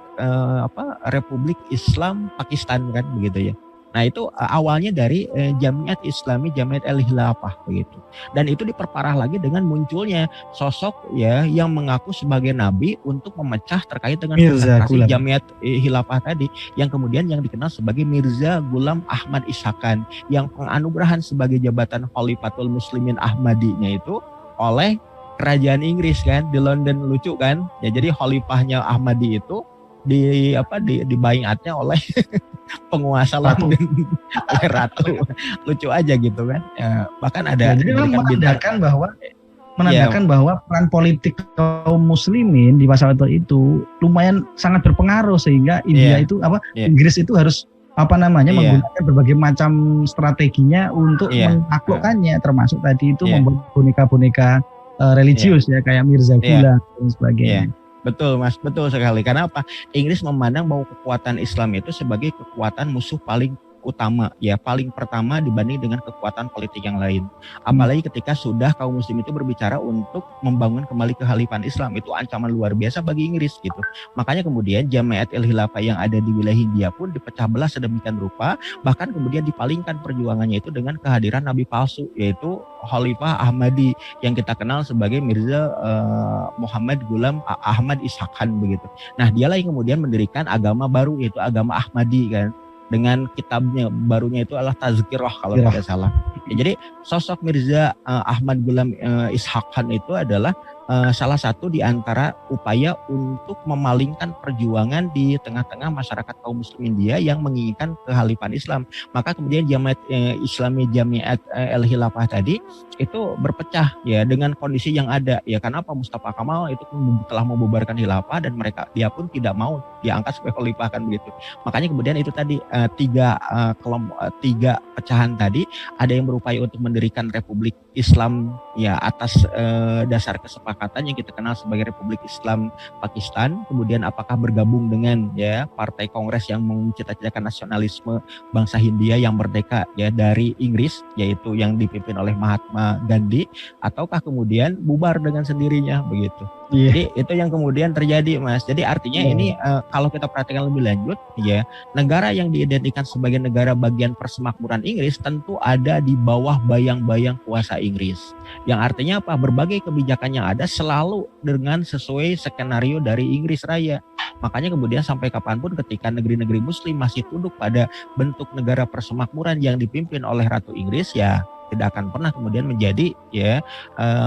Republik Islam Pakistan kan begitu ya. Nah itu awalnya dari Jamiat Islami, Jamiat Al-Khilafah begitu. Dan itu diperparah lagi dengan munculnya sosok ya yang mengaku sebagai nabi untuk memecah terkait dengan konsentrasi Jamiat Khilafah tadi, yang kemudian yang dikenal sebagai Mirza Ghulam Ahmad Ishaqan, yang penganugerahan sebagai jabatan Khalifatul Muslimin Ahmadinya itu oleh kerajaan Inggris kan di London. Lucu kan ya, jadi khalifahnya Ahmadi itu dibayatnya oleh penguasa London, oleh ratu. Lucu aja gitu kan ya, bahkan ada jadi menandakan bahwa peran politik kaum muslimin di masa itu lumayan sangat berpengaruh, sehingga India Inggris itu harus menggunakan berbagai macam strateginya untuk menaklukkannya, termasuk tadi itu membuat boneka-boneka religius ya kayak Mirza Ghulam dan sebagainya. Betul Mas, betul sekali. Karena apa? Inggris memandang bahwa kekuatan Islam itu sebagai kekuatan musuh paling utama ya, paling pertama dibanding dengan kekuatan politik yang lain. Apalagi ketika sudah kaum muslim itu berbicara untuk membangun kembali kehalifan Islam, itu ancaman luar biasa bagi Inggris gitu. Makanya kemudian Jamiat Al-Khilafah yang ada di wilayah Hindia pun dipecah belah sedemikian rupa, bahkan kemudian dipalingkan perjuangannya itu dengan kehadiran nabi palsu, yaitu Khalifah Ahmadi yang kita kenal sebagai Mirza Muhammad Ghulam Ahmad Ishaqan begitu. Nah dialah yang kemudian mendirikan agama baru, yaitu agama Ahmadi kan, dengan kitabnya barunya itu adalah Tazkirah kalau tidak salah. Ya, jadi sosok Mirza Ahmad Ghulam Ishaq Khan itu adalah salah satu di antara upaya untuk memalingkan perjuangan di tengah-tengah masyarakat kaum muslim India yang menginginkan kehalifan Islam. Maka kemudian Jamaat Islami Jamiat Al-Khilafah tadi itu berpecah ya dengan kondisi yang ada ya, karena apa, Mustafa Kamal itu telah membubarkan khilafah dan dia pun tidak mau diangkat sebagai khalifah kan begitu. Makanya kemudian itu tadi tiga pecahan tadi, ada yang berupaya untuk mendirikan Republik Islam ya atas dasar kesepakatan yang kita kenal sebagai Republik Islam Pakistan. Kemudian apakah bergabung dengan ya partai Kongres yang mencita-citakan nasionalisme bangsa Hindia yang merdeka ya dari Inggris, yaitu yang dipimpin oleh Mahatma Gandhi, ataukah kemudian bubar dengan sendirinya begitu. Yeah. Jadi itu yang kemudian terjadi, Mas. Jadi artinya ini kalau kita perhatikan lebih lanjut ya, negara yang diidentikan sebagai negara bagian persemakmuran Inggris tentu ada di bawah bayang-bayang kuasa Inggris. Yang artinya apa? Berbagai kebijakan yang ada selalu dengan sesuai skenario dari Inggris Raya. Makanya kemudian sampai kapanpun ketika negeri-negeri muslim masih tunduk pada bentuk negara persemakmuran yang dipimpin oleh Ratu Inggris, ya tidak akan pernah kemudian menjadi ya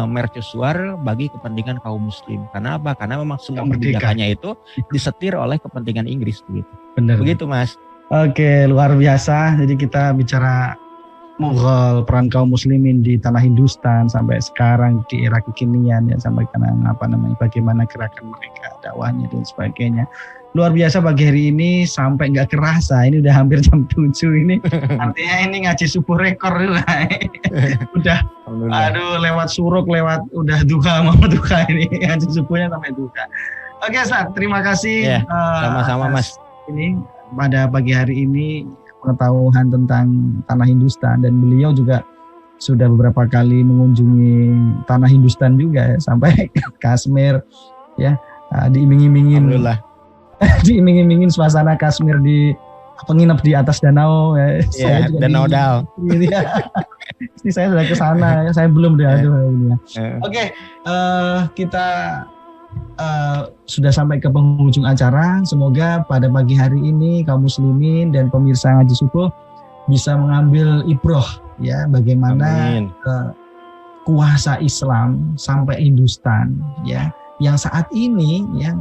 mercusuar bagi kepentingan kaum muslim. Karena apa? Karena memang semua kebijakannya itu disetir oleh kepentingan Inggris begitu. Benar. Begitu, Mas. Oke, luar biasa. Jadi kita bicara Mughal, peran kaum muslimin di tanah Hindustan sampai sekarang di era kekinian ya, sampai bagaimana gerakan mereka, dakwahnya dan sebagainya. Luar biasa pagi hari ini, sampai nggak kerasa ini udah hampir jam 7 ini. Artinya ini ngaji subuh rekor udah aduh, lewat suruk, lewat udah duha mau duha ini, ngaji subuhnya sampai duha. Oke, Ustaz, terima kasih. Sama-sama, Mas. Ini pada pagi hari ini pengetahuan tentang tanah Hindustan, dan beliau juga sudah beberapa kali mengunjungi tanah Hindustan juga ya, sampai Kashmir ya, diiming-imingin diiming-imingin suasana Kashmir di penginap di atas danau ya. Saya juga Danau Dal. Ini saya sudah ke sana ya, saya belum deh ini ya. Oke, kita sudah sampai ke penghujung acara. Semoga pada pagi hari ini kaum muslimin dan pemirsa ngaji subuh bisa mengambil ibroh ya, bagaimana kuasa Islam sampai Hindustan ya, yang saat ini ya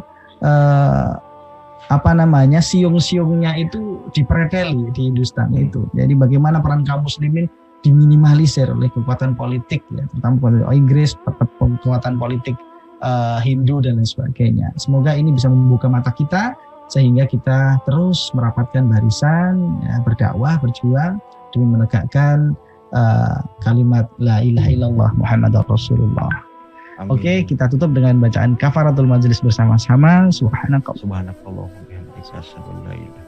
siung-siungnya itu dipreteli di Hindustan itu. Jadi bagaimana peran kaum muslimin diminimalisir oleh kekuatan politik ya, terutama Inggris, kekuatan politik Hindu dan lain sebagainya. Semoga ini bisa membuka mata kita sehingga kita terus merapatkan barisan ya, berdakwah, berjuang demi menegakkan kalimat la ilaha illallah Muhammadar Rasulullah. Amin. Oke, kita tutup dengan bacaan kafaratul majelis bersama-sama. Subhanakallah wa bihamdika asyhadu an la ilaha